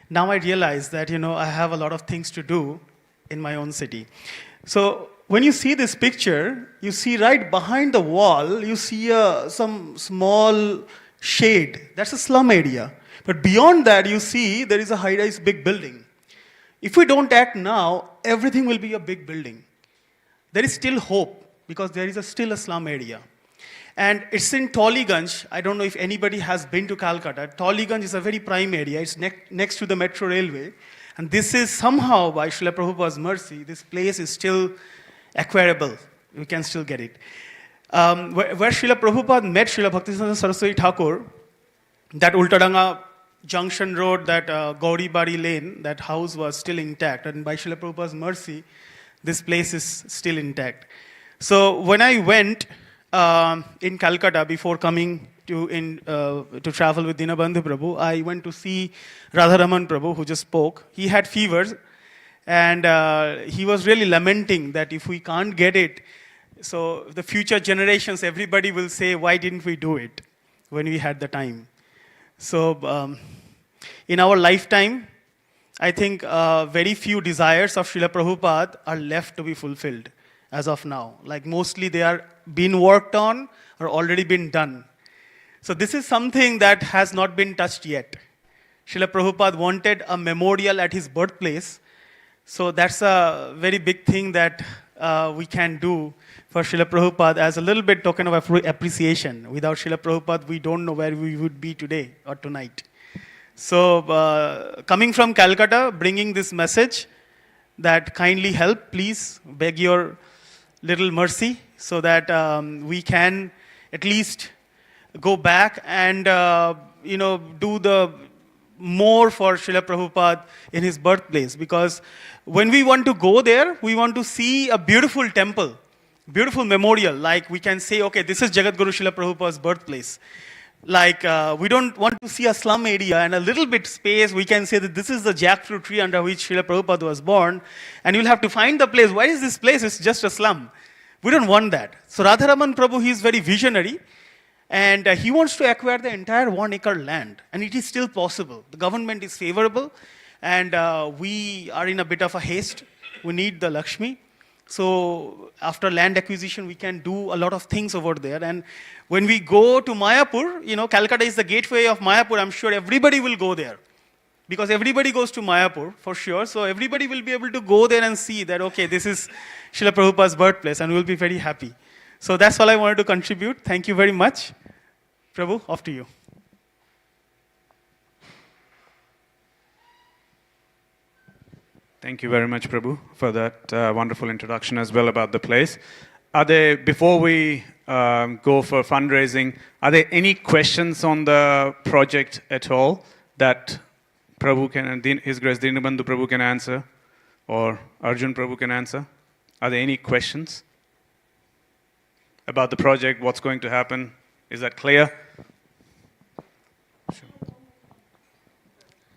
F: Now I realize that, I have a lot of things to do in my own city. So, when you see this picture, you see right behind the wall, you see some small shade. That's a slum area. But beyond that, you see there is a high-rise big building. If we don't act now, everything will be a big building. There is still hope, because there is still a slum area. And it's in Toliganj. I don't know if anybody has been to Calcutta. Toliganj is a very prime area. It's next to the metro railway. And this is somehow, by Srila Prabhupada's mercy, this place is still acquirable. You can still get it. Where Srila Prabhupada met Srila Bhaktisiddhanta Saraswati Thakur, that Ultadanga Junction Road, that Gauri Bari Lane, that house was still intact. And by Srila Prabhupada's mercy, this place is still intact. So when I went in Calcutta before coming to travel with Dinabandhu Prabhu, I went to see Radharaman Prabhu, who just spoke. He had fevers, and he was really lamenting that if we can't get it, so the future generations, everybody will say, why didn't we do it when we had the time? So in our lifetime, I think very few desires of Srila Prabhupada are left to be fulfilled as of now. Like mostly they are being worked on or already been done. So this is something that has not been touched yet. Srila Prabhupada wanted a memorial at his birthplace. So that's a very big thing that we can do for Srila Prabhupada as a little bit token of appreciation. Without Srila Prabhupada, we don't know where we would be today or tonight. So coming from Calcutta, bringing this message that kindly help, please beg your little mercy so that we can at least go back and do the more for Srila Prabhupada in his birthplace. Because when we want to go there, we want to see a beautiful temple, beautiful memorial. Like we can say, okay, this is Jagadguru Srila Prabhupada's birthplace. Like, we don't want to see a slum area and a little bit space. We can say that this is the jackfruit tree under which Srila Prabhupada was born. And you'll have to find the place. Why is this place? It's just a slum. We don't want that. So Radharaman Prabhu, he is very visionary. And he wants to acquire the entire 1 acre land. And it is still possible. The government is favorable. And we are in a bit of a haste. We need the Lakshmi. So after land acquisition, we can do a lot of things over there. And when we go to Mayapur, you know, Calcutta is the gateway of Mayapur. I'm sure everybody will go there. Because everybody goes to Mayapur, for sure. So everybody will be able to go there and see that, okay, this is Srila Prabhupada's birthplace, and we'll be very happy. So that's all I wanted to contribute. Thank you very much. Prabhu, off to you.
E: Thank you very much, Prabhu, for that wonderful introduction as well about the place. Before we go for fundraising, are there any questions on the project at all that Prabhu can, His Grace Dinabandhu Prabhu can answer, or Arjun Prabhu can answer? Are there any questions about the project, what's going to happen? Is that clear?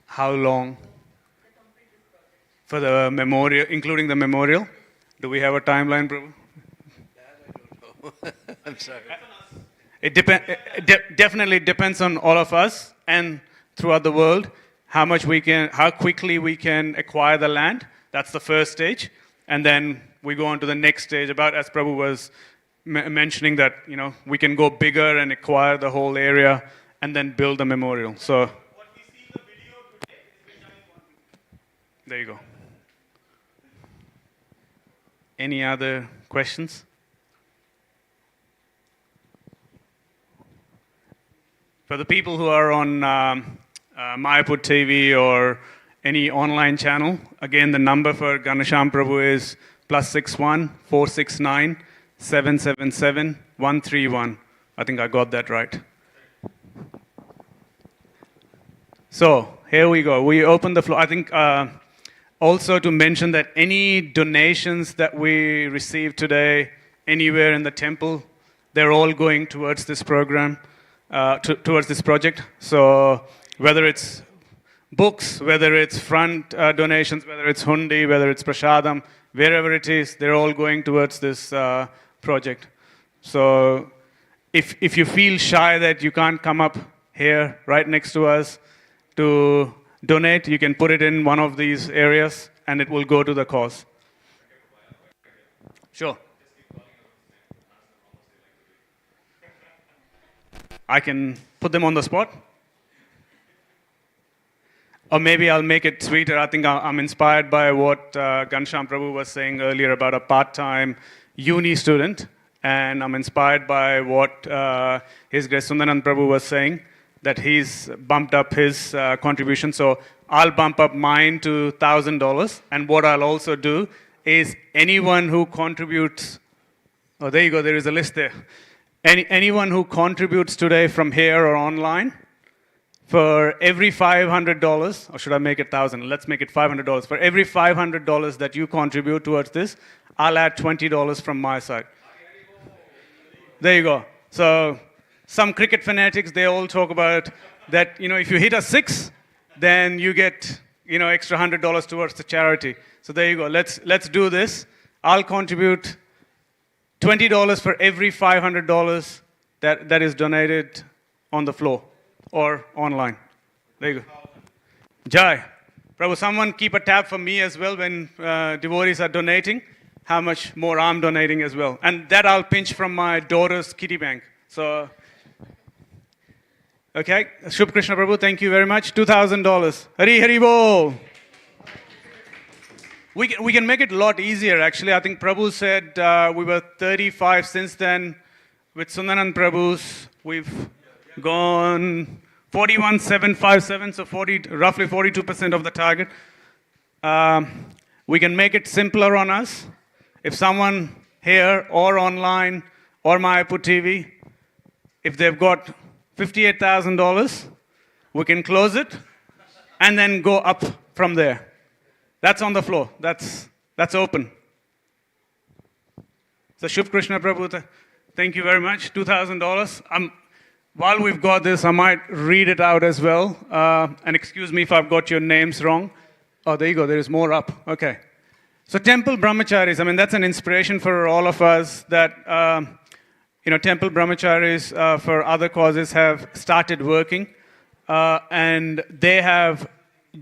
E: How long? For the memorial, including the memorial? Do we have a timeline, Prabhu?
A: I'm sorry.
E: It definitely depends on all of us and throughout the world, how quickly we can acquire the land. That's the first stage. And then we go on to the next stage, about as Prabhu was mentioning that, you know, we can go bigger and acquire the whole area and then build the memorial. So, what we see in the video today is which I want. There you go. Any other questions? For the people who are on Mayapur TV or any online channel, again, the number for Ganesham Prabhu is +61 469 777 131. I think I got that right. So here we go. We open the floor. I think also to mention that any donations that we receive today, anywhere in the temple, they're all going towards this program, towards this project. So whether it's books, whether it's front donations, whether it's hundi, whether it's prashadam, wherever it is, they're all going towards this project. So if you feel shy that you can't come up here right next to us to donate, you can put it in one of these areas and it will go to the cause. Sure. I can put them on the spot. Or maybe I'll make it sweeter. I think I'm inspired by what Ganesham Prabhu was saying earlier about a part-time uni student. And I'm inspired by what His Grace Sundanand Prabhu was saying, that he's bumped up his contribution. So I'll bump up mine to $1,000. And what I'll also do is anyone who contributes, oh, there you go, there is a list there. Anyone who contributes today from here or online, for every $500, or should I make it 1,000? Let's make it $500. For every $500 that you contribute towards this, I'll add $20 from my side. There you go. So some cricket fanatics, they all talk about that, you know, if you hit a 6, then you get, you know, extra $100 towards the charity. So there you go. Let's do this. I'll contribute $20 for every $500 that is donated on the floor or online. There you go. Jai. Prabhu, someone keep a tab for me as well when devotees are donating, how much more I'm donating as well. And that I'll pinch from my daughter's kitty bank. So, okay. Shubh Krishna Prabhu, thank you very much. $2,000. Hari Hari Bol. We can make it a lot easier, actually. I think Prabhu said we were 35 since then. With Sundanand Prabhu's, we've gone 41,757, so roughly 42% of the target. We can make it simpler on us. If someone here or online or Mayapur TV, if they've got $58,000, we can close it and then go up from there. That's on the floor. That's open. So Shubh Krishna Prabhu, thank you very much. $2,000. While we've got this, I might read it out as well. And excuse me if I've got your names wrong. Oh, there you go. There is more up. Okay. So temple brahmacharis, I mean, that's an inspiration for all of us that, temple brahmacharis for other causes have started working. And they have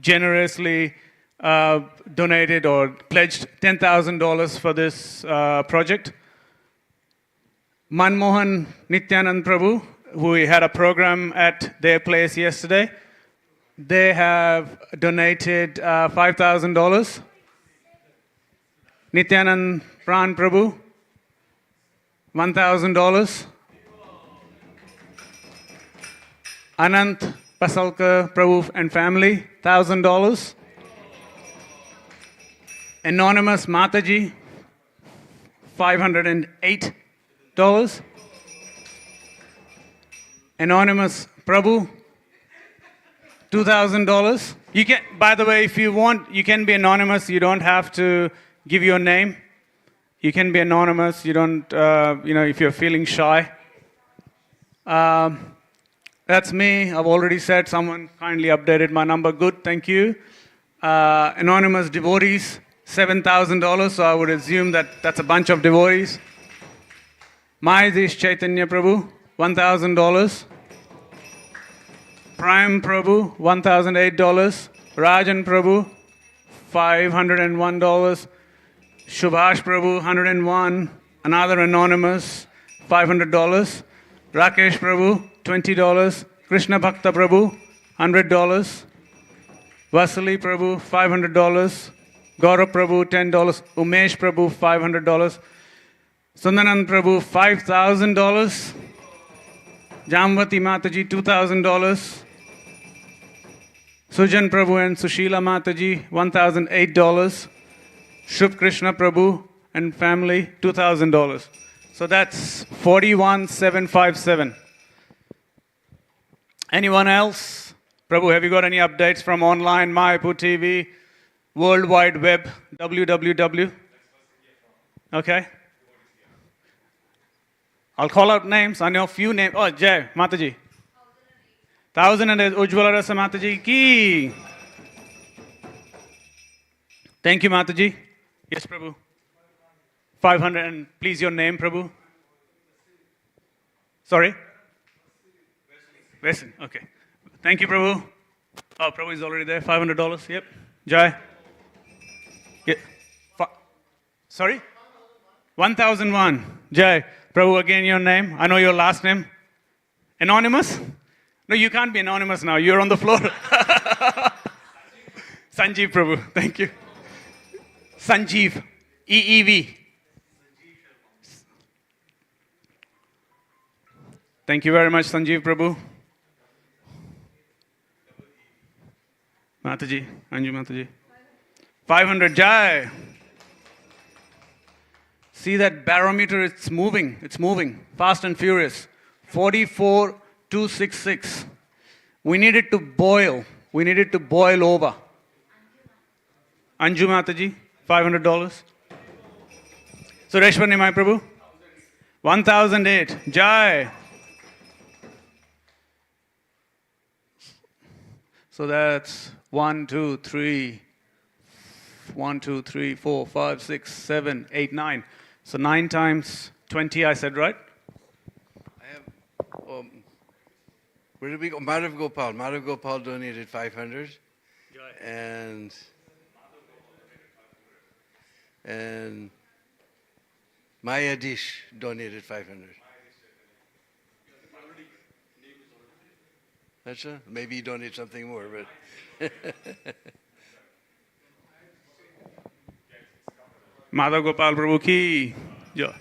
E: generously donated or pledged $10,000 for this project. Manmohan Nityanand Prabhu, who had a program at their place yesterday, they have donated $5,000. Nityanand Pran Prabhu, $1,000. Anant Pasalka Prabhu and family, $1,000. Anonymous Mataji, $508. Anonymous Prabhu, $2,000. You can, by the way, if you want, you can be anonymous. You don't have to give your name. You can be anonymous. You don't, if you're feeling shy. That's me. I've already said someone kindly updated my number. Good, thank you. Anonymous devotees, $7,000. So I would assume that that's a bunch of devotees. Mahesh Chaitanya Prabhu, $1,000. Prime Prabhu, $1,008. Rajan Prabhu, $501. Subhash Prabhu, $101. Another anonymous, $500. Rakesh Prabhu, $20. Krishna Bhakta Prabhu, $100. Vasili Prabhu, $500. Gaurav Prabhu, $10. Umesh Prabhu, $500. Sundanand Prabhu, $5,000. Jamvati Mataji, $2,000. Sujan Prabhu and Sushila Mataji, $1,008. Shubh Krishna Prabhu and family, $2,000. So that's 41,757. Anyone else? Prabhu, have you got any updates from online, Mayapur TV, World Wide Web, www? Okay. I'll call out names. I know a few names. Oh, Jai, Mataji. 1,008. Ujjwala Rasa Mataji ki. Thank you, Mataji. Yes, Prabhu. 500. And please, your name, Prabhu. Sorry? Wesley. Okay. Thank you, Prabhu. Oh, Prabhu is already there. $500. Yep. Jai. Yeah. Sorry? 1,001. Jai. Prabhu, again, your name. I know your last name. Anonymous? No, you can't be anonymous now. You're on the floor. Sanjeev Prabhu. Thank you. Sanjeev. EEV. Thank you very much, Sanjeev Prabhu. Mataji. Anju Mataji. 500. Jai. See that barometer, it's moving. It's moving. Fast and furious. 44,266. We need it to boil. We need it to boil over. Anju Mataji, $500. Sureshwar Nimai Prabhu, 1,008. Jai. So that's 1, 2, 3, 4, 5, 6, 7, 8, 9. So 9 times 20, I said, right?
A: I have, where did we go? Madhav Gopal. Madhav Gopal donated 500. And Maya Dish donated 500. That's right. Maybe you donate something more, but
E: Madhav Gopal Prabhu ki. Yeah.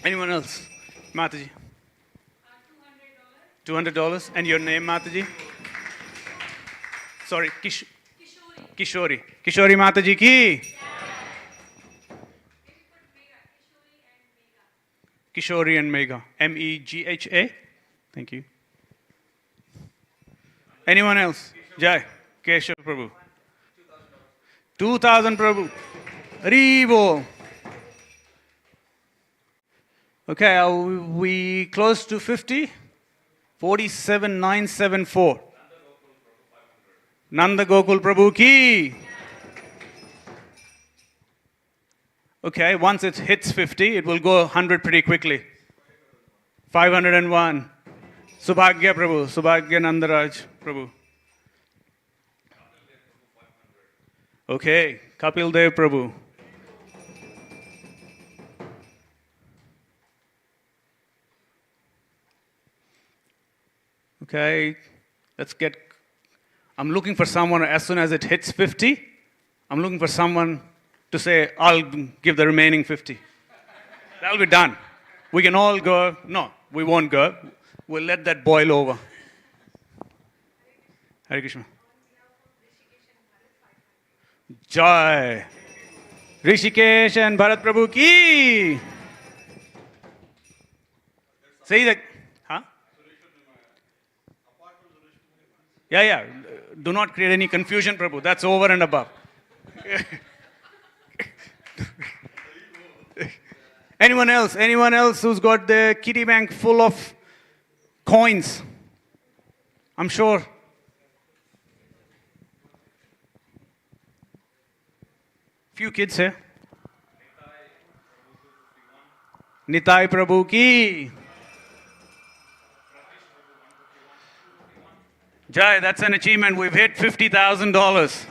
E: Anyone else? Mataji. $200. And your name, Mataji? Sorry, Kishori. Kishori Mataji ki. Kishori and Megha. MEGHA. Thank you. Anyone else? Jai. Keshav Prabhu. 2,000 Prabhu. Haribo. Okay, are we close to 50? 47,974. Nanda Gokul Prabhu ki. Okay, once it hits 50, it will go 100 pretty quickly. 501. Subhagya Prabhu, Subhagya Nandaraj Prabhu. Okay, Kapil Dev Prabhu. Okay, let's get. I'm looking for someone as soon as it hits 50. I'm looking for someone to say, I'll give the remaining 50. That'll be done. We can all go. No, we won't go. We'll let that boil over. Hare Krishna. Jai. Rishikesh and Bharat Prabhu ki. Say that. Huh? Yeah. Do not create any confusion, Prabhu. That's over and above. Anyone else? Anyone else who's got the kitty bank full of coins? I'm sure. Few kids here. Nitai Prabhu ki. Jai, that's an achievement. We've hit $50,000.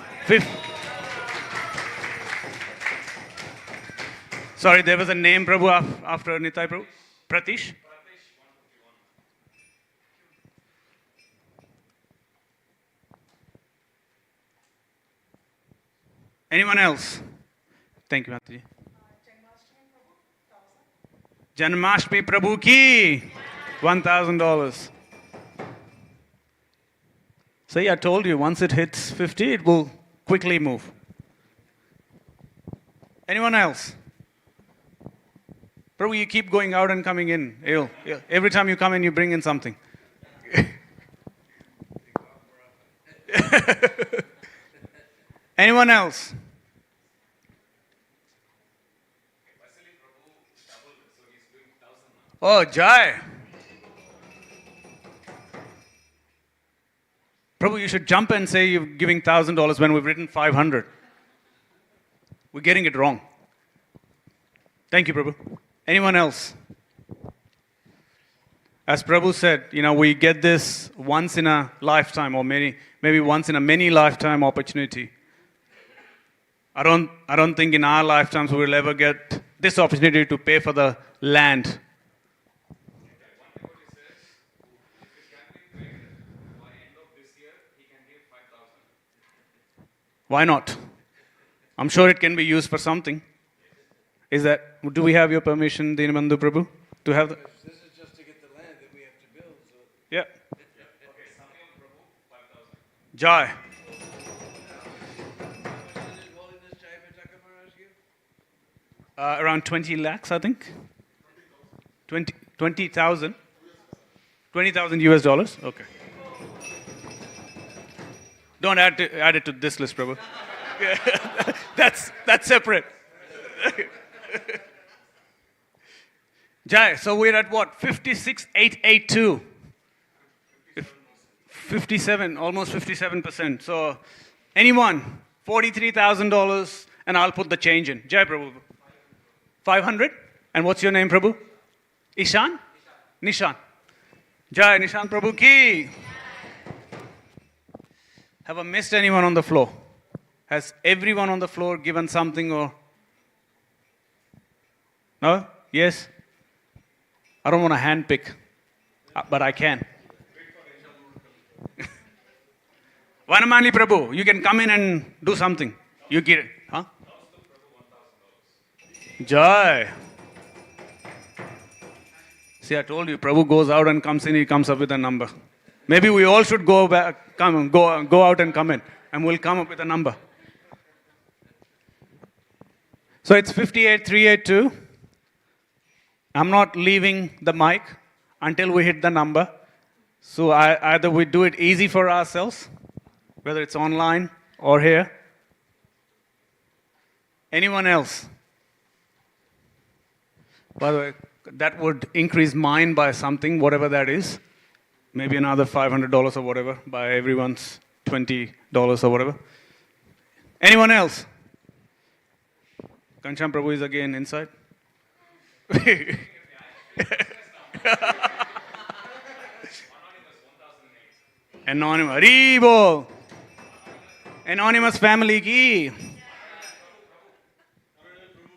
E: Sorry, there was a name, Prabhu, after Nitai Prabhu. Pratish? Anyone else? Thank you, Mataji. Janmashtami Prabhu ki. $1,000. See, I told you, once it hits 50, it will quickly move. Anyone else? Prabhu, you keep going out and coming in. Every time you come in, you bring in something. Anyone else? Oh, Jai. Prabhu, you should jump and say you're giving $1,000 when we've written 500. We're getting it wrong. Thank you, Prabhu. Anyone else? As Prabhu said, we get this once in a lifetime, or maybe once in a many lifetime opportunity. I don't think in our lifetimes we will ever get this opportunity to pay for the land. Why not? I'm sure it can be used for something. Do we have your permission, Dinabandhu Prabhu, to have the...
A: This is just to get the land that we have to build. So.
E: Yeah. Jai. Around 20 lakhs, I think. 20,000. 20,000 US dollars. Okay. Don't add it to this list, Prabhu. That's separate. Jai, so we're at what? 56,882. 57, almost 57%. So anyone, $43,000, and I'll put the change in. Jai Prabhu. 500? And what's your name, Prabhu? Ishan? Nishan. Jai Nishan Prabhu ki. Have I missed anyone on the floor? Has everyone on the floor given something or? No? Yes? I don't want to hand pick, but I can. Vanamali Prabhu, you can come in and do something. You get it. Huh? Jai. See, I told you, Prabhu goes out and comes in, he comes up with a number. Maybe we all should go out and come in, and we'll come up with a number. So it's 58,382. I'm not leaving the mic until we hit the number. So either we do it easy for ourselves, whether it's online or here. Anyone else? By the way, that would increase mine by something, whatever that is. maybe another $500 or whatever by everyone's $20 or whatever. Anyone else? Kancham Prabhu is again inside. Anonymous. Haribo. Anonymous family ki.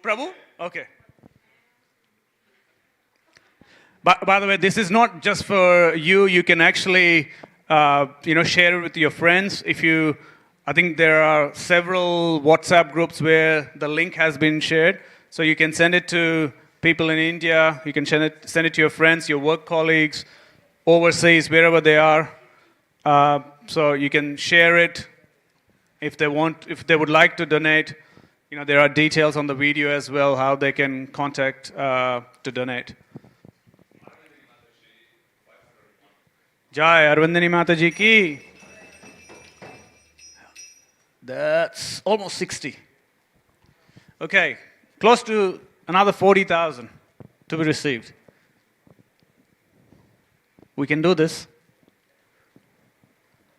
E: Prabhu? Okay. By the way, this is not just for you. You can actually, share it with your friends. I think there are several WhatsApp groups where the link has been shared. So you can send it to people in India. You can send it to your friends, your work colleagues, overseas, wherever they are. So you can share it if they would like to donate. There are details on the video as well how they can contact to donate. Jai Arvindani Mataji ki. That's almost 60. Okay, close to another 40,000 to be received. We can do this.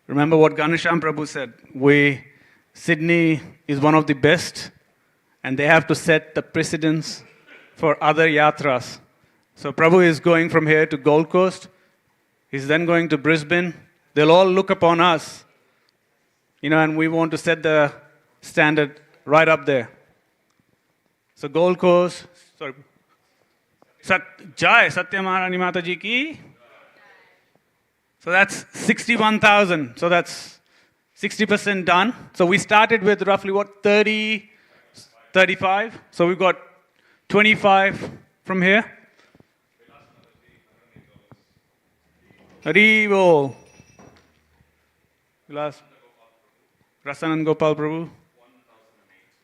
E: Remember what Ganesham Prabhu said. Sydney is one of the best, and they have to set the precedence for other yatras. So Prabhu is going from here to Gold Coast. He's then going to Brisbane. They'll all look upon us. And we want to set the standard right up there. So Gold Coast, Jai Satyamarani Mataji ki. So that's 61,000. So that's 60% done. So we started with roughly 30, 35. So we've got 25 from here. Haribo. Rasanan Gopal Prabhu.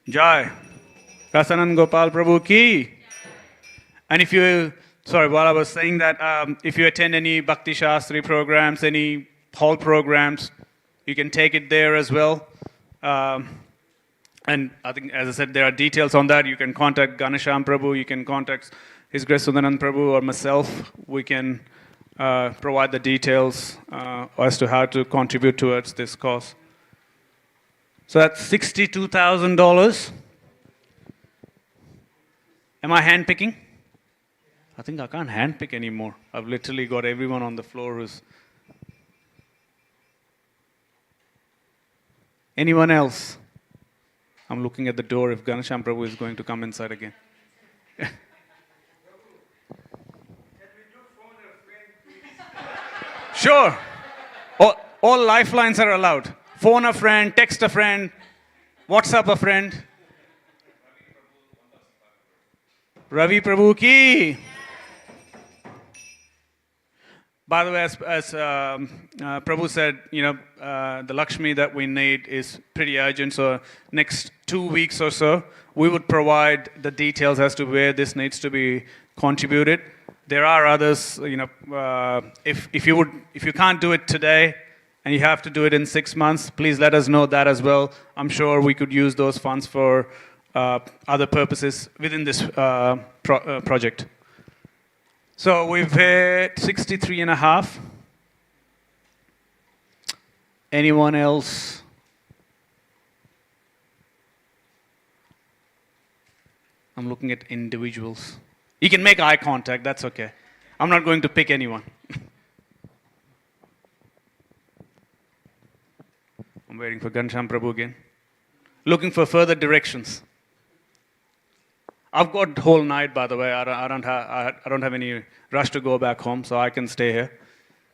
E: Jai. Rasanan Gopal Prabhu ki. And while I was saying that, if you attend any Bhakti Shastri programs, any hall programs, you can take it there as well. And I think, as I said, there are details on that. You can contact Ganesham Prabhu, you can contact His Grace Sundanand Prabhu or myself. We can provide the details as to how to contribute towards this cause. So that's $62,000. Am I hand-picking? I think I can't hand-pick anymore. I've literally got everyone on the floor who's... Anyone else? I'm looking at the door if Ganesham Prabhu is going to come inside again. Sure. All lifelines are allowed. Phone a friend, text a friend, WhatsApp a friend. Ravi Prabhu ki. By the way, as Prabhu said, the Lakshmi that we need is pretty urgent. So next 2 weeks or so, we would provide the details as to where this needs to be contributed. There are others, if you can't do it today and you have to do it in 6 months, please let us know that as well. I'm sure we could use those funds for other purposes within this project. So we've hit 63.5. Anyone else? I'm looking at individuals. You can make eye contact, that's okay. I'm not going to pick anyone. I'm waiting for Ganesham Prabhu again. Looking for further directions. I've got whole night, by the way. I don't have any rush to go back home, so I can stay here.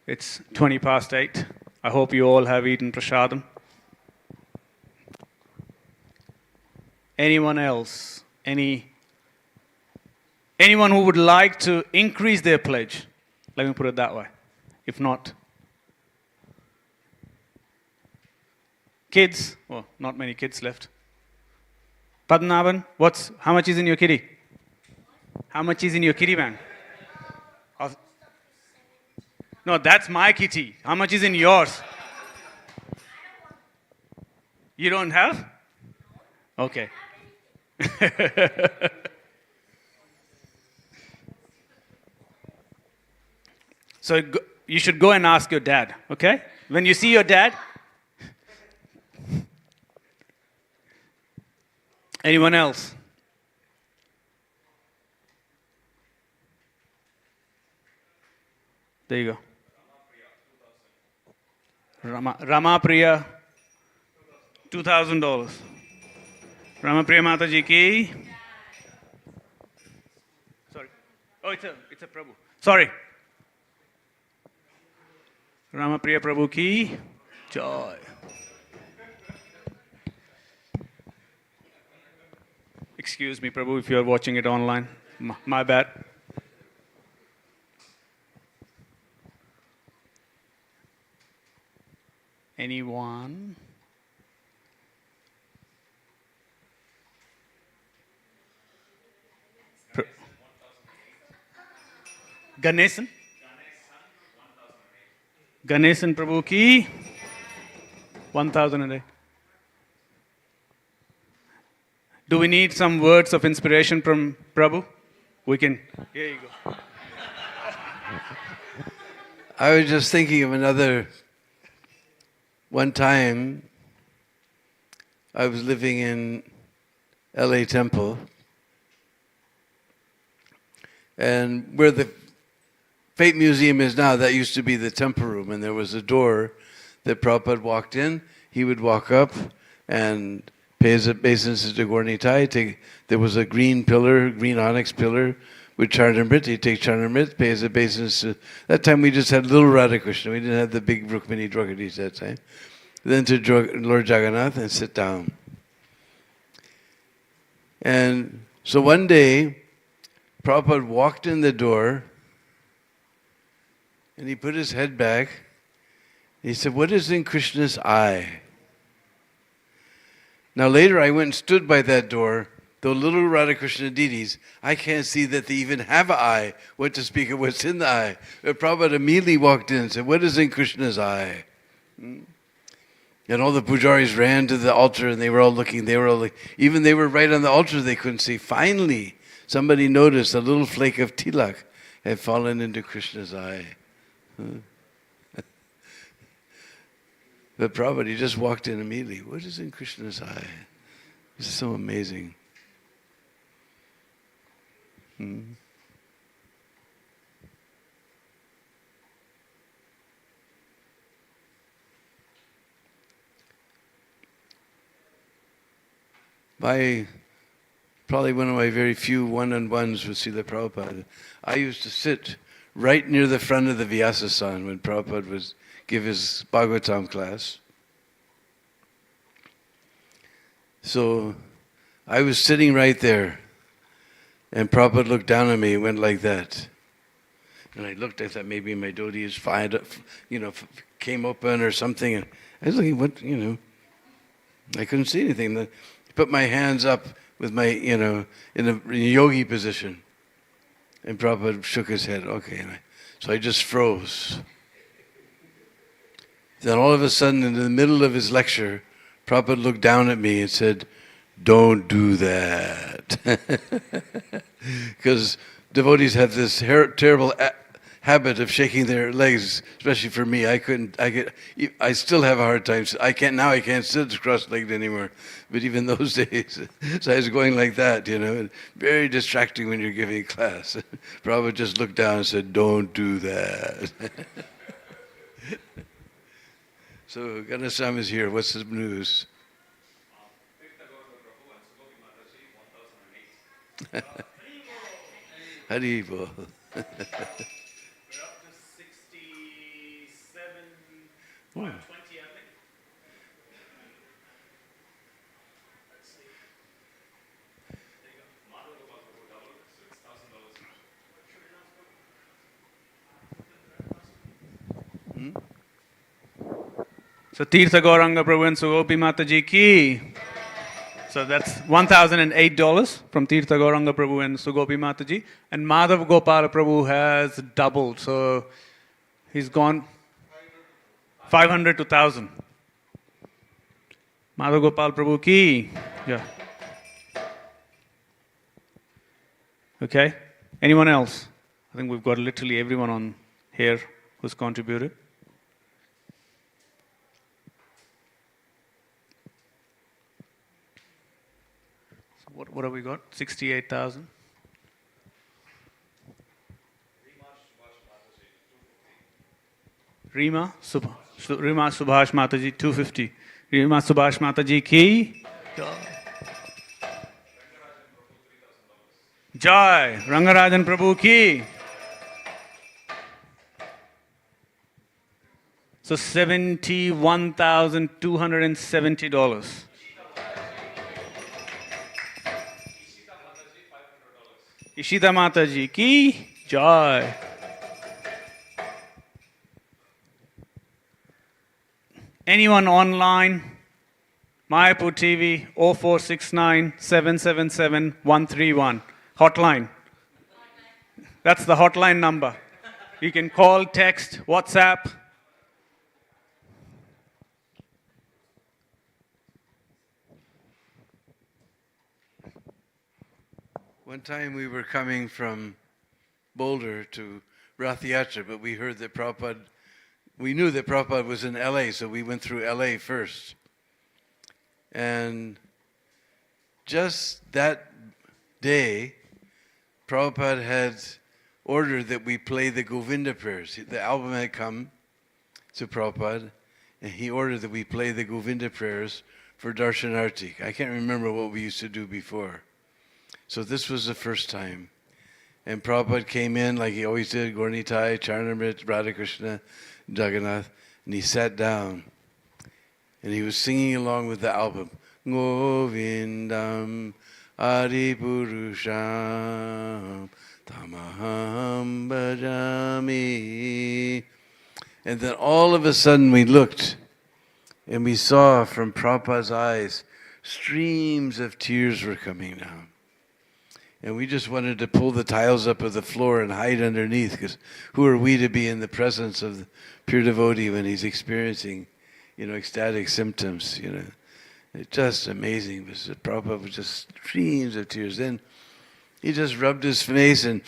E: It's 8:20. I hope you all have eaten prasadam. Anyone else? Anyone who would like to increase their pledge? Let me put it that way. If not, kids. Well, not many kids left. Padmanabhan, how much is in your kitty? How much is in your kitty bank? No, that's my kitty. How much is in yours? You don't have? Okay. So you should go and ask your dad, okay? When you see your dad. Anyone else? There you go. Rama Priya, $2,000. Rama Priya Mataji ki. Sorry. Oh, it's a Prabhu. Sorry. Rama Priya Prabhu ki joy. Excuse me, Prabhu, if you are watching it online. My bad. Anyone? Ganesan? Ganesan Prabhu ki 1,000 a day. Do we need some words of inspiration from Prabhu? We can. Here you go.
A: I was just thinking of another. One time, I was living in LA Temple, and where the Fate Museum is now, that used to be the temple room, and there was a door that Prabhupada walked in. He would walk up and pay his obeisance to Gaur Nitai. There was a green pillar, green onyx pillar with Charnamrit. He'd take Charnamrit, pay his obeisance to... That time we just had little Radha Krishna. We didn't have the big Rukmini Draupadi that time. Then to Lord Jagannath and sit down. And so one day, Prabhupada walked in the door and he put his head back. He said, "What is in Krishna's eye?" Now later I went and stood by that door. The little Radha Krishna deities, I can't see that they even have an eye, what to speak of what's in the eye. But Prabhupada immediately walked in and said, "What is in Krishna's eye?" And all the pujaris ran to the altar and they were all looking. Even they were right on the altar, they couldn't see. Finally, somebody noticed a little flake of tilak had fallen into Krishna's eye. But Prabhupada, he just walked in immediately. What is in Krishna's eye? This is so amazing. Probably one of my very few one-on-ones with Srila Prabhupada. I used to sit right near the front of the Vyasasan when Prabhupada would give his Bhagavatam class. So I was sitting right there, and Prabhupada looked down at me and went like that. And I looked, I thought maybe my dhoti is came open or something. And I was looking, I couldn't see anything. I put my hands up with my, in a yogi position. And Prabhupada shook his head. Okay. So I just froze. Then all of a sudden, in the middle of his lecture, Prabhupada looked down at me and said, "Don't do that." Because devotees have this terrible habit of shaking their legs, especially for me. I still have a hard time. I can't sit cross-legged anymore. But even those days, so I was going like that, very distracting when you're giving a class. Prabhupada just looked down and said, "Don't do that." So Ganasam is here. What's the news? Hari Bol.
E: We're up to 67, 520, I think. Let's see. There you go. Madhav Prabhu doubled, so it's $1,000. So Tirtha Gauranga Prabhu and Sugopi Mataji ki. So that's $1,008 from Tirtha Gauranga Prabhu and Sugopi Mataji. And Madhav Gopala Prabhu has doubled. So he's gone 500 to 1,000. Madhav Gopal Prabhu ki. Yeah. Okay. Anyone else? I think we've got literally everyone on here who's contributed. So what have we got? 68,000. Rima Subhash Mataji 250. Rima Subhash Mataji ki Jai. Rangarajan Prabhu ki. So $71,270. Ishita Mataji ki Jai. Anyone online, Mayapur TV 0469 777 131. Hotline. That's the hotline number. You can call, text, WhatsApp.
A: One time we were coming from Boulder to Rath Yatra, but we heard that we knew that Prabhupada was in LA, so we went through LA first. And just that day, Prabhupada had ordered that we play the Govinda prayers. The album had come to Prabhupada, and he ordered that we play the Govinda prayers for Darshanarti. I can't remember what we used to do before. So this was the first time. And Prabhupada came in like he always did, Gaurnitai, Charnamrit, Radhakrishna, Jagannath, and he sat down. And he was singing along with the album. Govindam Adipurusham Tamaham Bhajami. And then all of a sudden we looked and we saw from Prabhupada's eyes streams of tears were coming down. And we just wanted to pull the tiles up of the floor and hide underneath, because who are we to be in the presence of the pure devotee when he's experiencing, ecstatic symptoms, It's just amazing. Prabhupada was just streams of tears. Then he just rubbed his face and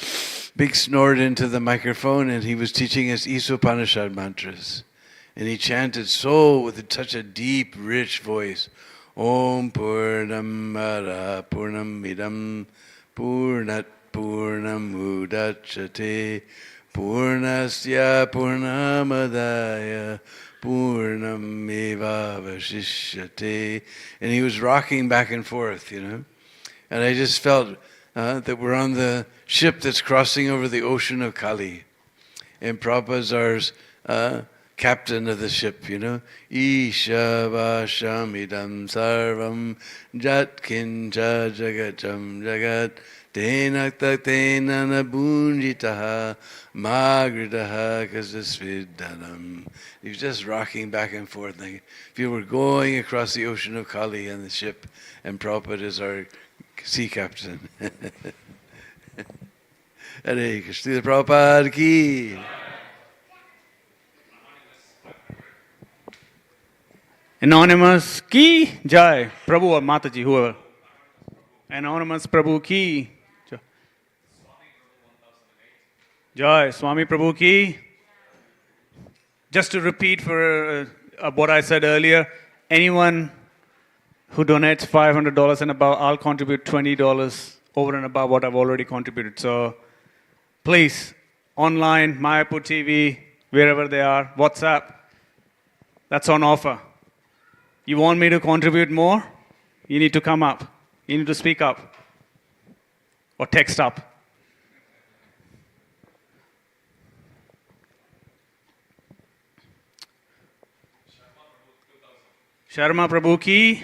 A: big snored into the microphone, and he was teaching us Isopanishad mantras. And he chanted with such a deep, rich voice. Om Purnam Mara Purnam Idam Purnat Purnam Udachyate Purnasya Purnamadaya Purnam Eva Vashishyate. And he was rocking back and forth, And I just felt that we're on the ship that's crossing over the ocean of Kali. And Prabhupada's our captain of the ship, Isha Vashamidam Sarvam Jatkincha Jagacham Jagat Tenakta Tenana Bunjitaha Magritaha Kasasvidanam. He was just rocking back and forth. Like if you were going across the ocean of Kali on the ship, and Prabhupada is our sea captain. Hare Krishna Prabhupada ki.
E: Anonymous ki Jai. Prabhu or Mataji, whoever. Anonymous Prabhu ki Jai. Swami Prabhu ki. Just to repeat for what I said earlier, anyone who donates $500 and above, I'll contribute $20 over and above what I've already contributed. So please, online, Mayapur TV, wherever they are, WhatsApp, that's on offer. You want me to contribute more? You need to come up. You need to speak up. Or text up. Sharma Prabhu ki.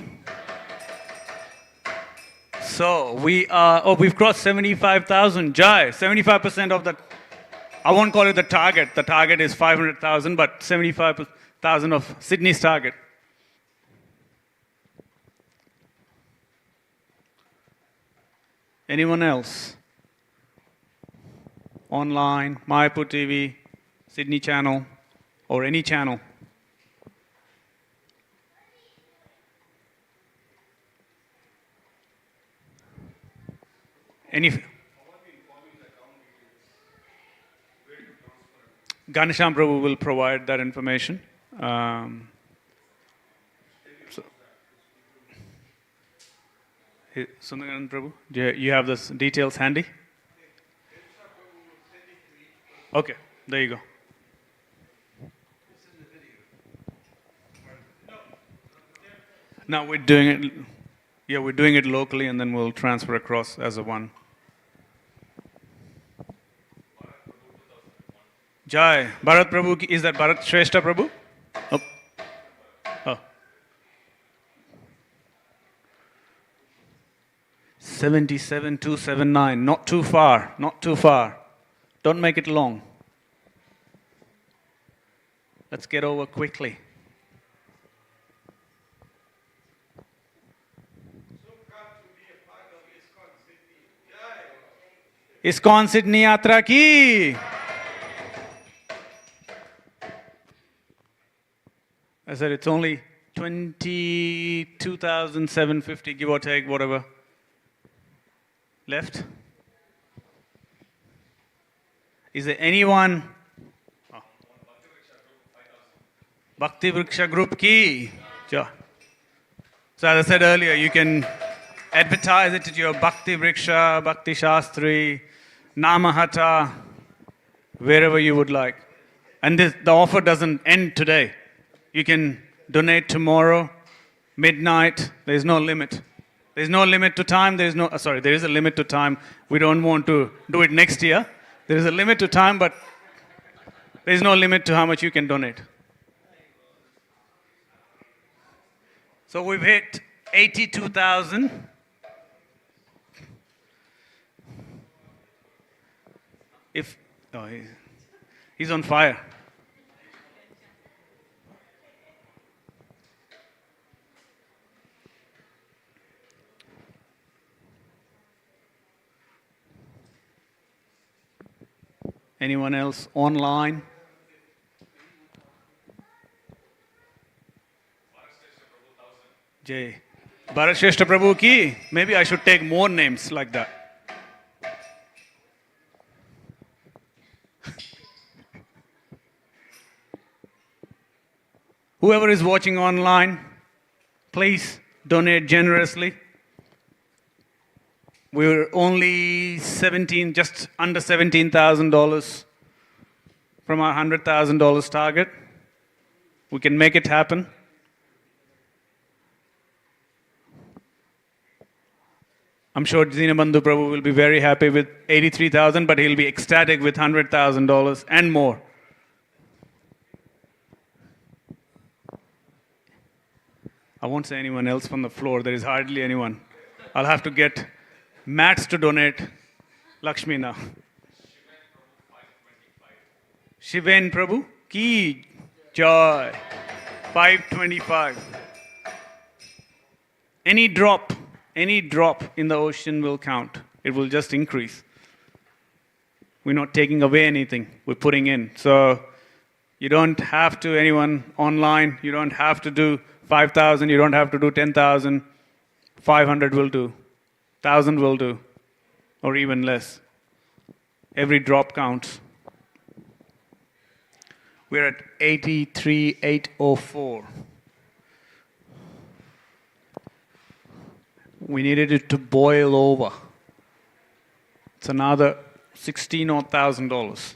E: So we've crossed 75,000. Jai, 75% of that. I won't call it the target. The target is 500,000, but 75,000 of Sydney's target. Anyone else? Online, Mayapur TV, Sydney channel, or any channel. Ganesham Prabhu will provide that information. Sundaran Prabhu, you have the details handy? Okay, there you go. Now we're doing it. Yeah, we're doing it locally, and then we'll transfer across as a one. Jai. Bharat Prabhu, is that Bharat Shrestha Prabhu? Oh. Oh. 77,279. Not too far. Not too far. Don't make it long. Let's get over quickly. ISKCON Sydney Yatra ki. I said it's only 22,750, give or take, whatever, left. Is there anyone? Oh. Bhakti Vriksha Group ki. Sure. So as I said earlier, you can advertise it to your Bhakti Vriksha, Bhakti Shastri, Namahata, wherever you would like. And the offer doesn't end today. You can donate tomorrow, midnight. There's no limit. There's no limit to time. There is a limit to time. We don't want to do it next year. There is a limit to time, but there's no limit to how much you can donate. So we've hit 82,000. He's on fire. Anyone else online? Jay. Bharat Shrestha Prabhu ki. Maybe I should take more names like that. Whoever is watching online, please donate generously. We're only just under $17,000 from our $100,000 target. We can make it happen. I'm sure Dinabandhu Prabhu will be very happy with 83,000, but he'll be ecstatic with $100,000 and more. I won't say anyone else from the floor. There is hardly anyone. I'll have to get mats to donate. Lakshmi now. Shiven Prabhu ki joy. 525. Any drop in the ocean will count. It will just increase. We're not taking away anything. We're putting in. So you don't have to, anyone online, you don't have to do 5,000, you don't have to do 10,000. 500 will do. 1,000 will do. Or even less. Every drop counts. We're at 83,804. We needed it to boil over. It's another $16,000.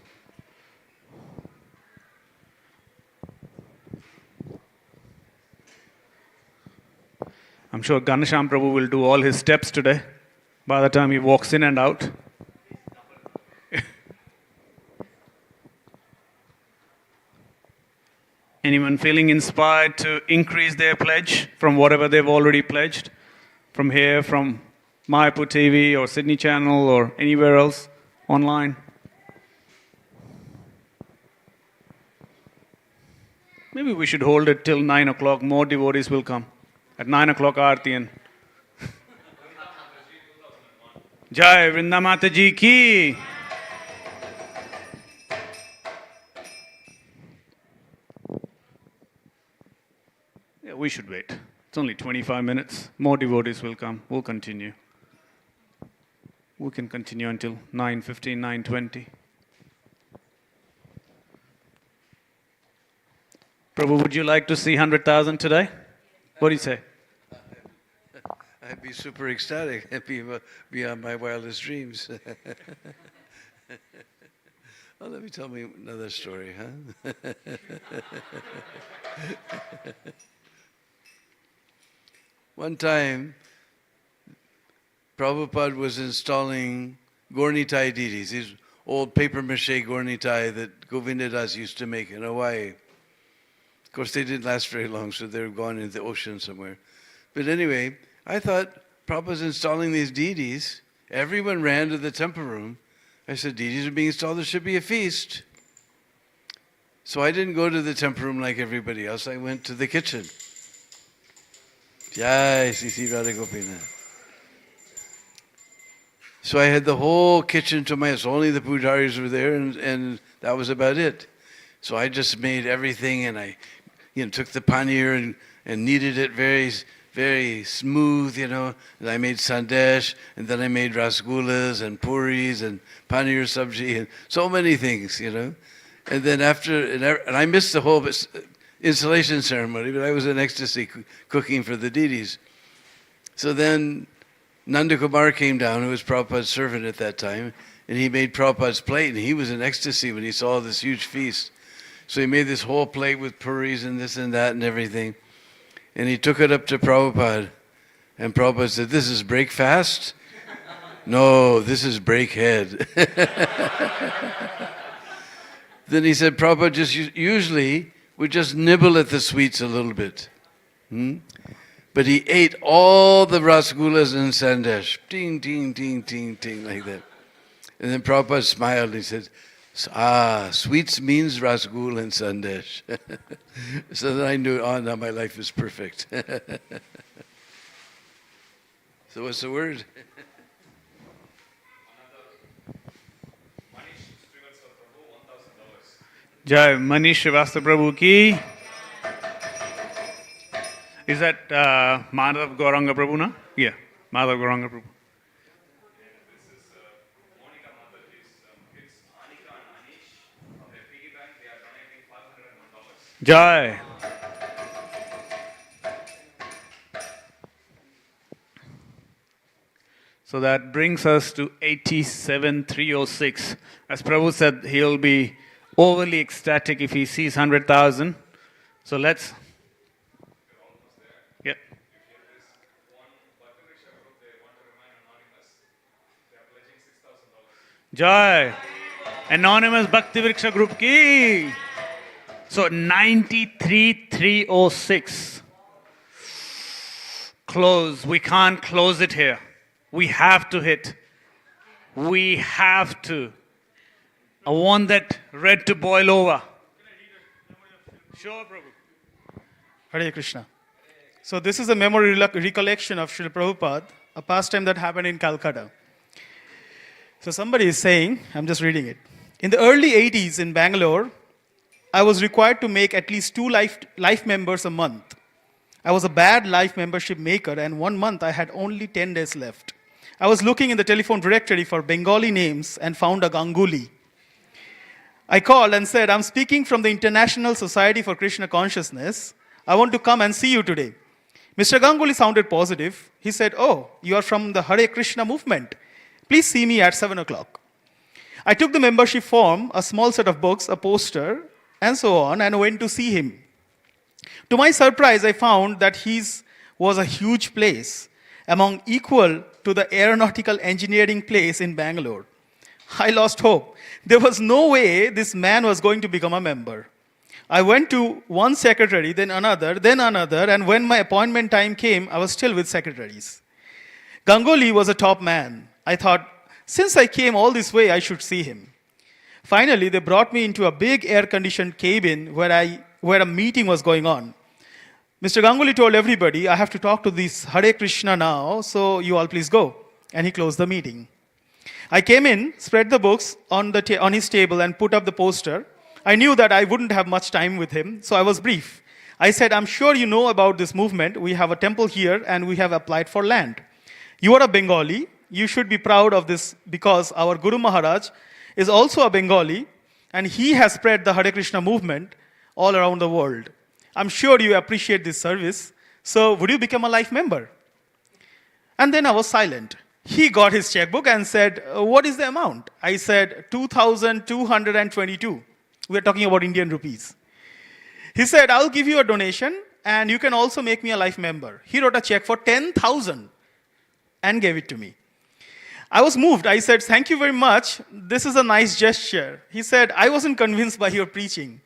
E: I'm sure Ganesham Prabhu will do all his steps today by the time he walks in and out. Anyone feeling inspired to increase their pledge from whatever they've already pledged? From here, from Mayapur TV or Sydney Channel or anywhere else online? Maybe we should hold it till 9 o'clock. More devotees will come. At 9 o'clock, Aarti and Jai Vrinda Mataji ki. Yeah, we should wait. It's only 25 minutes. More devotees will come. We'll continue. We can continue until 9:15, 9:20. Prabhu, would you like to see 100,000 today? What do you say?
A: I'd be super ecstatic. It'd be beyond my wildest dreams. Well, let me tell me another story, huh? One time, Prabhupada was installing Gornitai deities, these old paper-mache Gornitai that Govindadas used to make in Hawaii. Of course, they didn't last very long, so they're gone into the ocean somewhere. But anyway, I thought Prabhupada's installing these deities. Everyone ran to the temple room. I said, deities are being installed, there should be a feast. So I didn't go to the temple room like everybody else. I went to the kitchen. Jai Sisi Radha Gopina. So I had the whole kitchen to myself. Only the pujaris were there, and that was about it. So I just made everything, and I took the paneer and kneaded it very, very smooth, and I made sandesh, and then I made rasgullas and puris and paneer sabji and so many things, And then and I missed the whole installation ceremony, but I was in ecstasy cooking for the deities. So then Nanda Kumar came down, who was Prabhupada's servant at that time, and he made Prabhupada's plate, and he was in ecstasy when he saw this huge feast. So he made this whole plate with puris and this and that and everything. And he took it up to Prabhupada, and Prabhupada said, "This is breakfast?" "No, this is breakhead." Then he said, Prabhupada just usually would just nibble at the sweets a little bit. But he ate all the rasgullas and sandesh. Ting, ting, ting, ting, ting, like that. And then Prabhupada smiled and he said, sweets means rasgul and sandesh. So then I knew, now my life is perfect. So what's the word?
E: Jai Manish Srivastava Prabhu ki. Is that Madhav Gauranga Prabhu, no? Yeah, Madhav Gauranga Prabhu. Jai. So that brings us to 87,306. As Prabhu said, he'll be overly ecstatic if he sees 100,000. So let's. Yeah. Jai. Anonymous Bhakti Vriksha Group ki. So 93,306. Close. We can't close it here. We have to hit. We have to. I want that red to boil over. Sure, Prabhu.
F: Hare Krishna. So this is a memory recollection of Srila Prabhupada, a pastime that happened in Calcutta. So somebody is saying, I'm just reading it. In the early 80s in Bangalore, I was required to make at least 2 life members a month. I was a bad life membership maker, and 1 month I had only 10 days left. I was looking in the telephone directory for Bengali names and found a Ganguly. I called and said, I'm speaking from the International Society for Krishna Consciousness. I want to come and see you today. Mr. Ganguly sounded positive. He said, oh, you are from the Hare Krishna movement. Please see me at 7 o'clock. I took the membership form, a small set of books, a poster, and so on, and went to see him. To my surprise, I found that his was a huge place, among equal to the aeronautical engineering place in Bangalore. I lost hope. There was no way this man was going to become a member. I went to one secretary, then another, and when my appointment time came, I was still with secretaries. Ganguly was a top man. I thought, since I came all this way, I should see him. Finally, they brought me into a big air-conditioned cabin where a meeting was going on. Mr. Ganguly told everybody, I have to talk to this Hare Krishna now, so you all please go. And he closed the meeting. I came in, spread the books on his table and put up the poster. I knew that I wouldn't have much time with him, so I was brief. I said, I'm sure you know about this movement. We have a temple here and we have applied for land. You are a Bengali. You should be proud of this because our Guru Maharaj is also a Bengali and he has spread the Hare Krishna movement all around the world. I'm sure you appreciate this service. So would you become a life member? And then I was silent. He got his checkbook and said, what is the amount? I said, 2,222. We're talking about Indian rupees. He said, I'll give you a donation and you can also make me a life member. He wrote a check for 10,000 and gave it to me. I was moved. I said, thank you very much. This is a nice gesture. He said, I wasn't convinced by your preaching.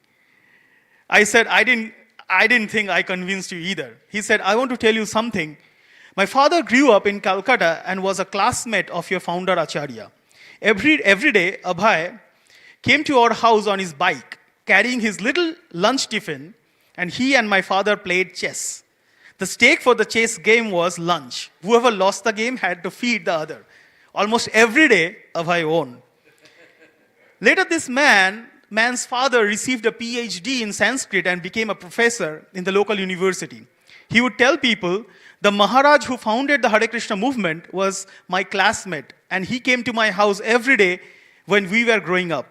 F: I said, I didn't think I convinced you either. He said, I want to tell you something. My father grew up in Calcutta and was a classmate of your founder Acharya. Every day, Abhay came to our house on his bike, carrying his little lunch tiffin, and he and my father played chess. The stake for the chess game was lunch. Whoever lost the game had to feed the other. Almost every day, Abhay won. Later, this man's father received a PhD in Sanskrit and became a professor in the local university. He would tell people, the Maharaj who founded the Hare Krishna movement was my classmate, and he came to my house every day when we were growing up.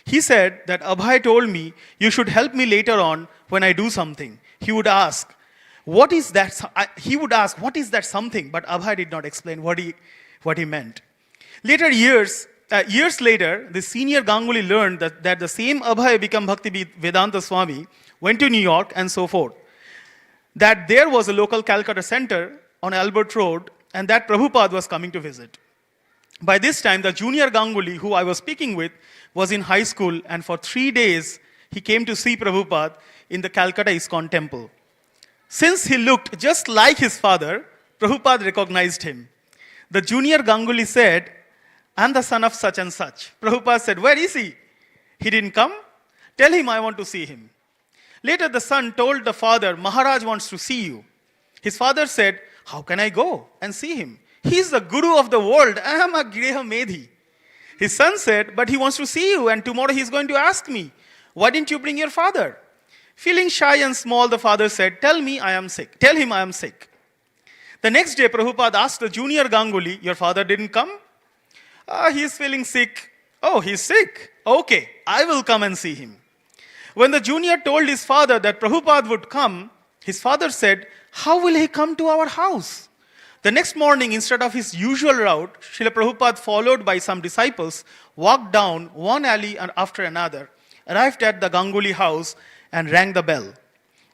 F: He said that Abhay told me, you should help me later on when I do something. He would ask, what is that something? But Abhay did not explain what he meant. Years later, the senior Ganguly learned that the same Abhay became Bhakti Vedanta Swami, went to New York and so forth. That there was a local Calcutta center on Albert Road and that Prabhupada was coming to visit. By this time, the junior Ganguly who I was speaking with was in high school, and for 3 days, he came to see Prabhupada in the Calcutta ISKCON temple. Since he looked just like his father, Prabhupada recognized him. The junior Ganguly said, I'm the son of such and such. Prabhupada said, where is he? He didn't come? Tell him I want to see him. Later, the son told the father, Maharaj wants to see you. His father said, how can I go and see him? He is the guru of the world. I am a Griha Medhi. His son said, but he wants to see you and tomorrow he's going to ask me, why didn't you bring your father? Feeling shy and small, the father said, tell him I am sick. The next day, Prabhupada asked the junior Ganguly, your father didn't come? He is feeling sick. Oh, he's sick. Okay, I will come and see him. When the junior told his father that Prabhupada would come, his father said, how will he come to our house? The next morning, instead of his usual route, Srila Prabhupada, followed by some disciples, walked down one alley and after another, arrived at the Ganguly house and rang the bell.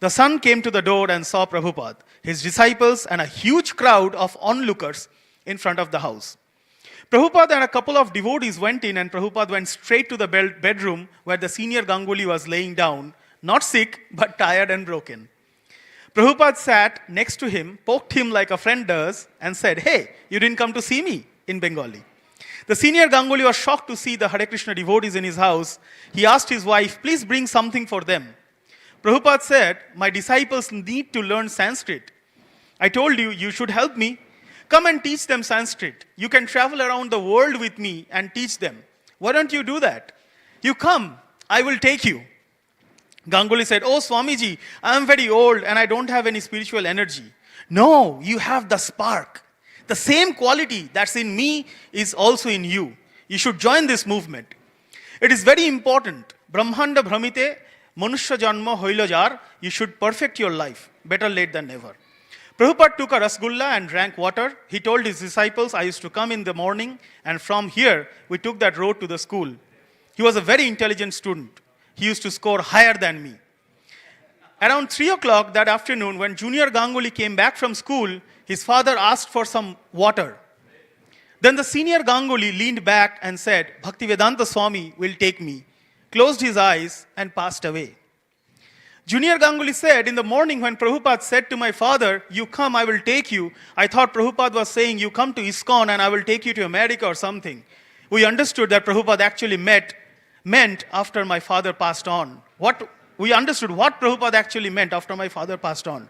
F: The son came to the door and saw Prabhupada, his disciples and a huge crowd of onlookers in front of the house. Prabhupada and a couple of devotees went in and Prabhupada went straight to the bedroom where the senior Ganguly was laying down, not sick, but tired and broken. Prabhupada sat next to him, poked him like a friend does, and said, hey, you didn't come to see me, in Bengali. The senior Ganguly was shocked to see the Hare Krishna devotees in his house. He asked his wife, please bring something for them. Prabhupada said, my disciples need to learn Sanskrit. I told you, you should help me. Come and teach them Sanskrit. You can travel around the world with me and teach them. Why don't you do that? You come, I will take you. Ganguly said, oh Swamiji, I am very old and I don't have any spiritual energy. No, you have the spark. The same quality that's in me is also in you. You should join this movement. It is very important. Brahmanda Brahmite, Manusya Janma Hoilo Jar. You should perfect your life. Better late than never. Prabhupada took a rasgulla and drank water. He told his disciples, I used to come in the morning and from here we took that road to the school. He was a very intelligent student. He used to score higher than me. Around 3 o'clock that afternoon, when Junior Ganguly came back from school, his father asked for some water. Then the senior Ganguly leaned back and said, Bhaktivedanta Swami will take me, closed his eyes and passed away. Junior Ganguly said, in the morning when Prabhupada said to my father, you come, I will take you, I thought Prabhupada was saying, you come to ISKCON and I will take you to America or something. We understood that Prabhupada actually meant after my father passed on. We understood what Prabhupada actually meant after my father passed on.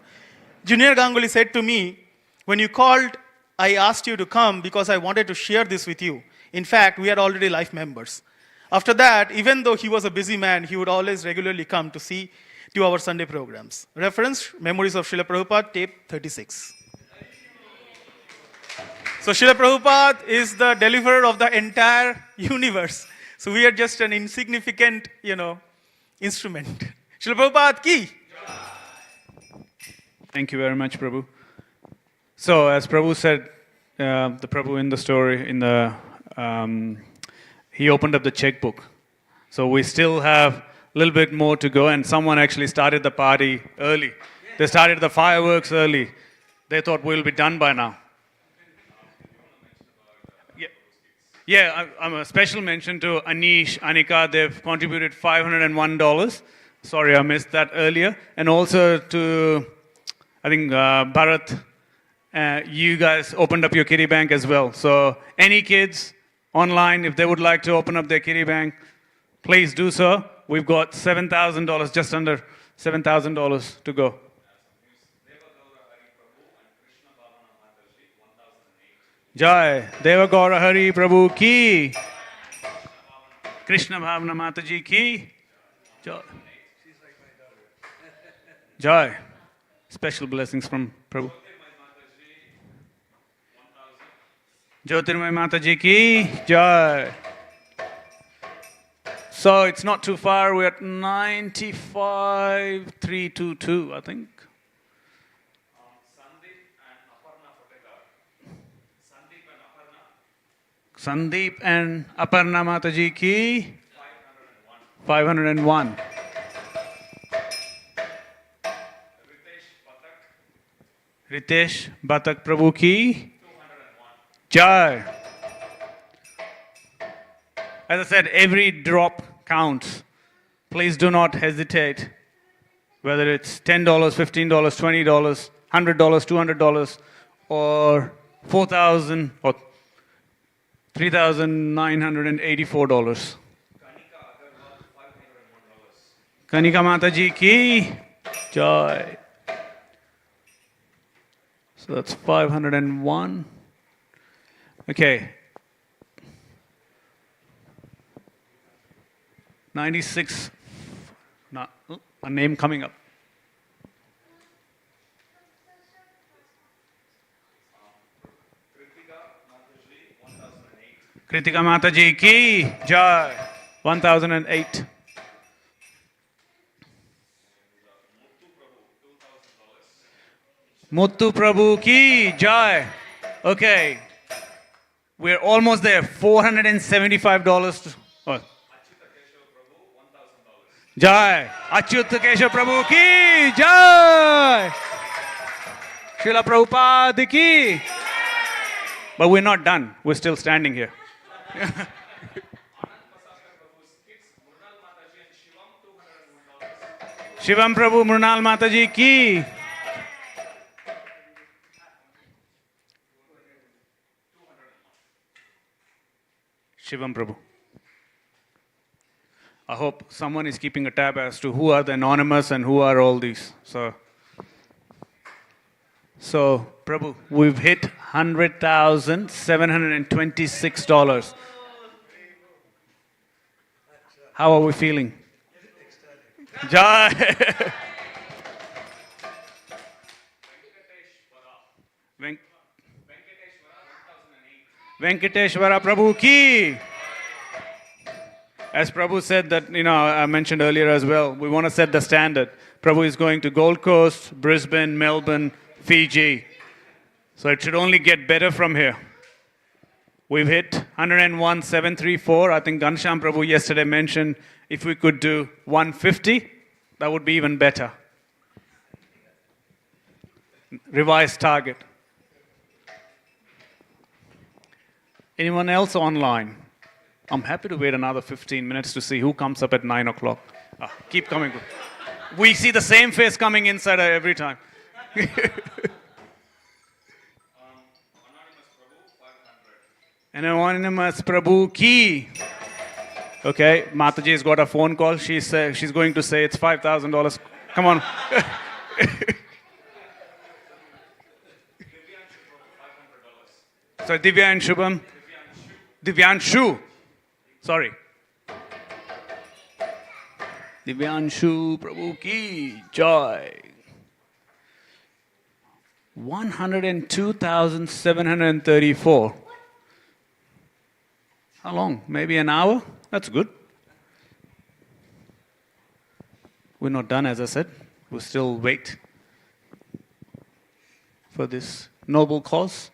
F: Junior Ganguly said to me, when you called, I asked you to come because I wanted to share this with you. In fact, we are already life members. After that, even though he was a busy man, he would always regularly come to our Sunday programs. Reference, Memories of Srila Prabhupada, tape 36. So Srila Prabhupada is the deliverer of the entire universe. So we are just an insignificant, instrument. Srila Prabhupada ki?
E: Thank you very much, Prabhu. So, as Prabhu said, the Prabhu in the story, he opened up the checkbook. So we still have a little bit more to go, and someone actually started the party early. They started the fireworks early. They thought we'll be done by now. I'm a special mention to Anish, Anika. They've contributed $501. Sorry, I missed that earlier. And also to, I think, Bharat, you guys opened up your kitty bank as well. So any kids online, if they would like to open up their kitty bank, please do so. We've got $7,000, just under $7,000 to go. Jai, Deva Gaura Hari Prabhu ki. Krishna Bhavana Mataji ki. Jai. Jai. Special blessings from Prabhu. Jyotirmay Mataji ki. Jai. So it's not too far. We're at 95,322, I think. Sandeep and Aparna Mataji ki 501. Ritesh Batak Prabhu ki Jai. As I said, every drop counts. Please do not hesitate. Whether it's $10, $15, $20, $100, $200, or $4,000 or $3,984. Kanika Mataji ki Jai. So that's 501. Okay. 96. A name coming up. Kritika Mataji ki Jai. 1008. Muttu Prabhu ki Jai. Okay. We're almost there. $475. Oh. Jai. Achyuta Keshav Prabhu ki Jai. Srila Prabhupada ki. But we're not done. We're still standing here. Shivam Prabhu Mrunal Mataji ki. Shivam Prabhu. I hope someone is keeping a tab as to who are the anonymous and who are all these. So Prabhu, we've hit $100,726. How are we feeling? Jai. Venkateshwara Prabhu ki. As Prabhu said that, I mentioned earlier as well, we want to set the standard. Prabhu is going to Gold Coast, Brisbane, Melbourne, Fiji. So it should only get better from here. We've hit 101,734. I think Ghanshyam Prabhu yesterday mentioned if we could do 150, that would be even better. Revised target. Anyone else online? I'm happy to wait another 15 minutes to see who comes up at 9 o'clock. Keep coming. We see the same face coming inside every time. Anonymous Prabhu ki. Okay, Mataji has got a phone call. She's going to say it's $5,000. Come on. So Divya and Shubham. Divyanshu. Sorry. Divyanshu Prabhu ki Jai. 102,734. How long? Maybe an hour? That's good. We're not done, as I said. We'll still wait. for this noble cause.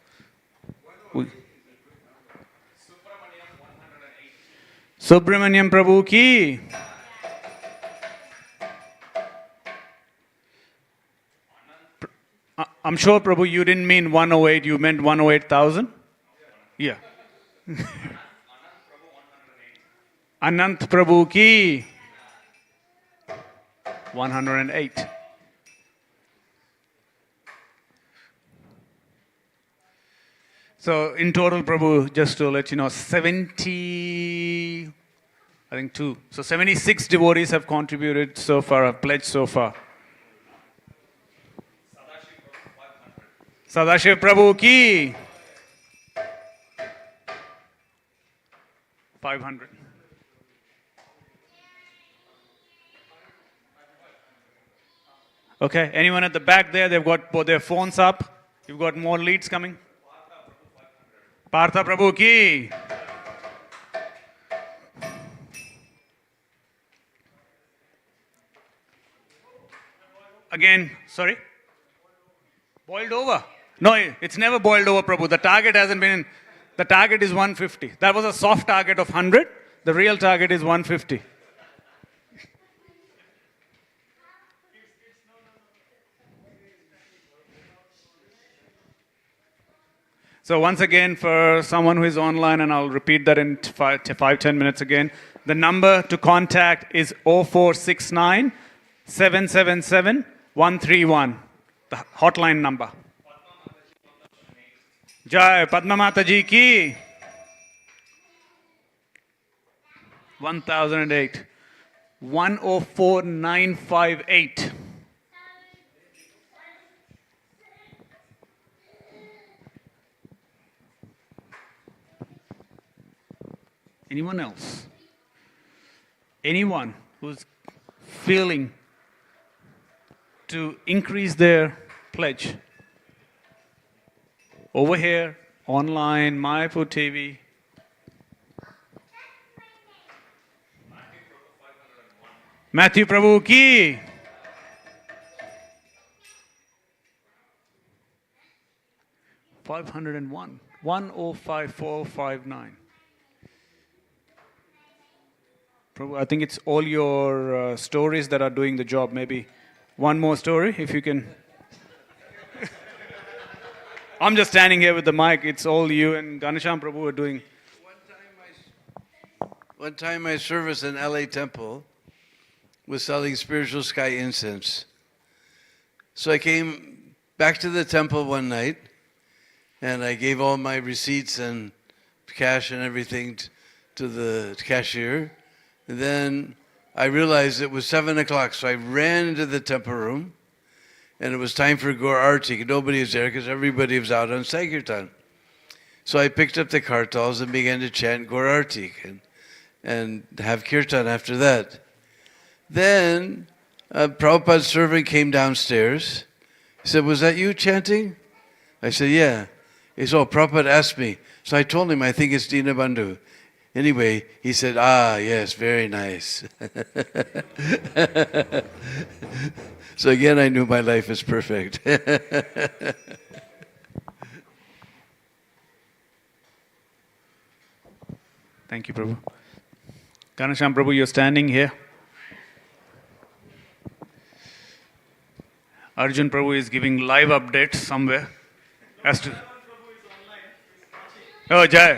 E: Subramaniam Prabhu ki. I'm sure, Prabhu, you didn't mean 108, you meant 108,000? Yeah. Anant Prabhu ki. 108. So in total, Prabhu, just to let you know, 70, I think 2. So 76 devotees have contributed so far, have pledged so far. Sadashiv Prabhu ki. 500. Okay, anyone at the back there? They've got both their phones up. You've got more leads coming. Partha Prabhu ki. Again, sorry? Boiled over. No, it's never boiled over, Prabhu. The target hasn't been, the target is 150. That was a soft target of 100. The real target is 150. So once again, for someone who is online, and I'll repeat that in 5-10 minutes again, the number to contact is 0469 777 131, the hotline number. Jai Padma Mataji ki. 1008. 104958. Anyone else? Anyone who's feeling to increase their pledge? Over here, online, Mayapur TV. Matthew Prabhu ki. $501. 105459. Prabhu, I think it's all your stories that are doing the job. Maybe one more story, if you can. I'm just standing here with the mic. It's all you and Ganesham Prabhu are doing.
A: One time my service in LA Temple was selling spiritual sky incense. So I came back to the temple one night and I gave all my receipts and cash and everything to the cashier. And then I realized it was 7 o'clock, so I ran into the temple room. And it was time for Gaur Arti. Nobody was there because everybody was out on Sankirtan. So I picked up the kartals and began to chant Gaur Arti and have kirtan after that. Then Prabhupada's servant came downstairs. He said, "Was that you chanting?" I said, "Yeah." He said, "Oh, Prabhupada asked me." So I told him, "I think it's Dinabandhu." Anyway, he said, "Ah, yes, very nice." So again, I knew my life is perfect.
E: Thank you, Prabhu. Ganesham Prabhu, you're standing here. Arjun Prabhu is giving live updates somewhere as to. Oh, Jai.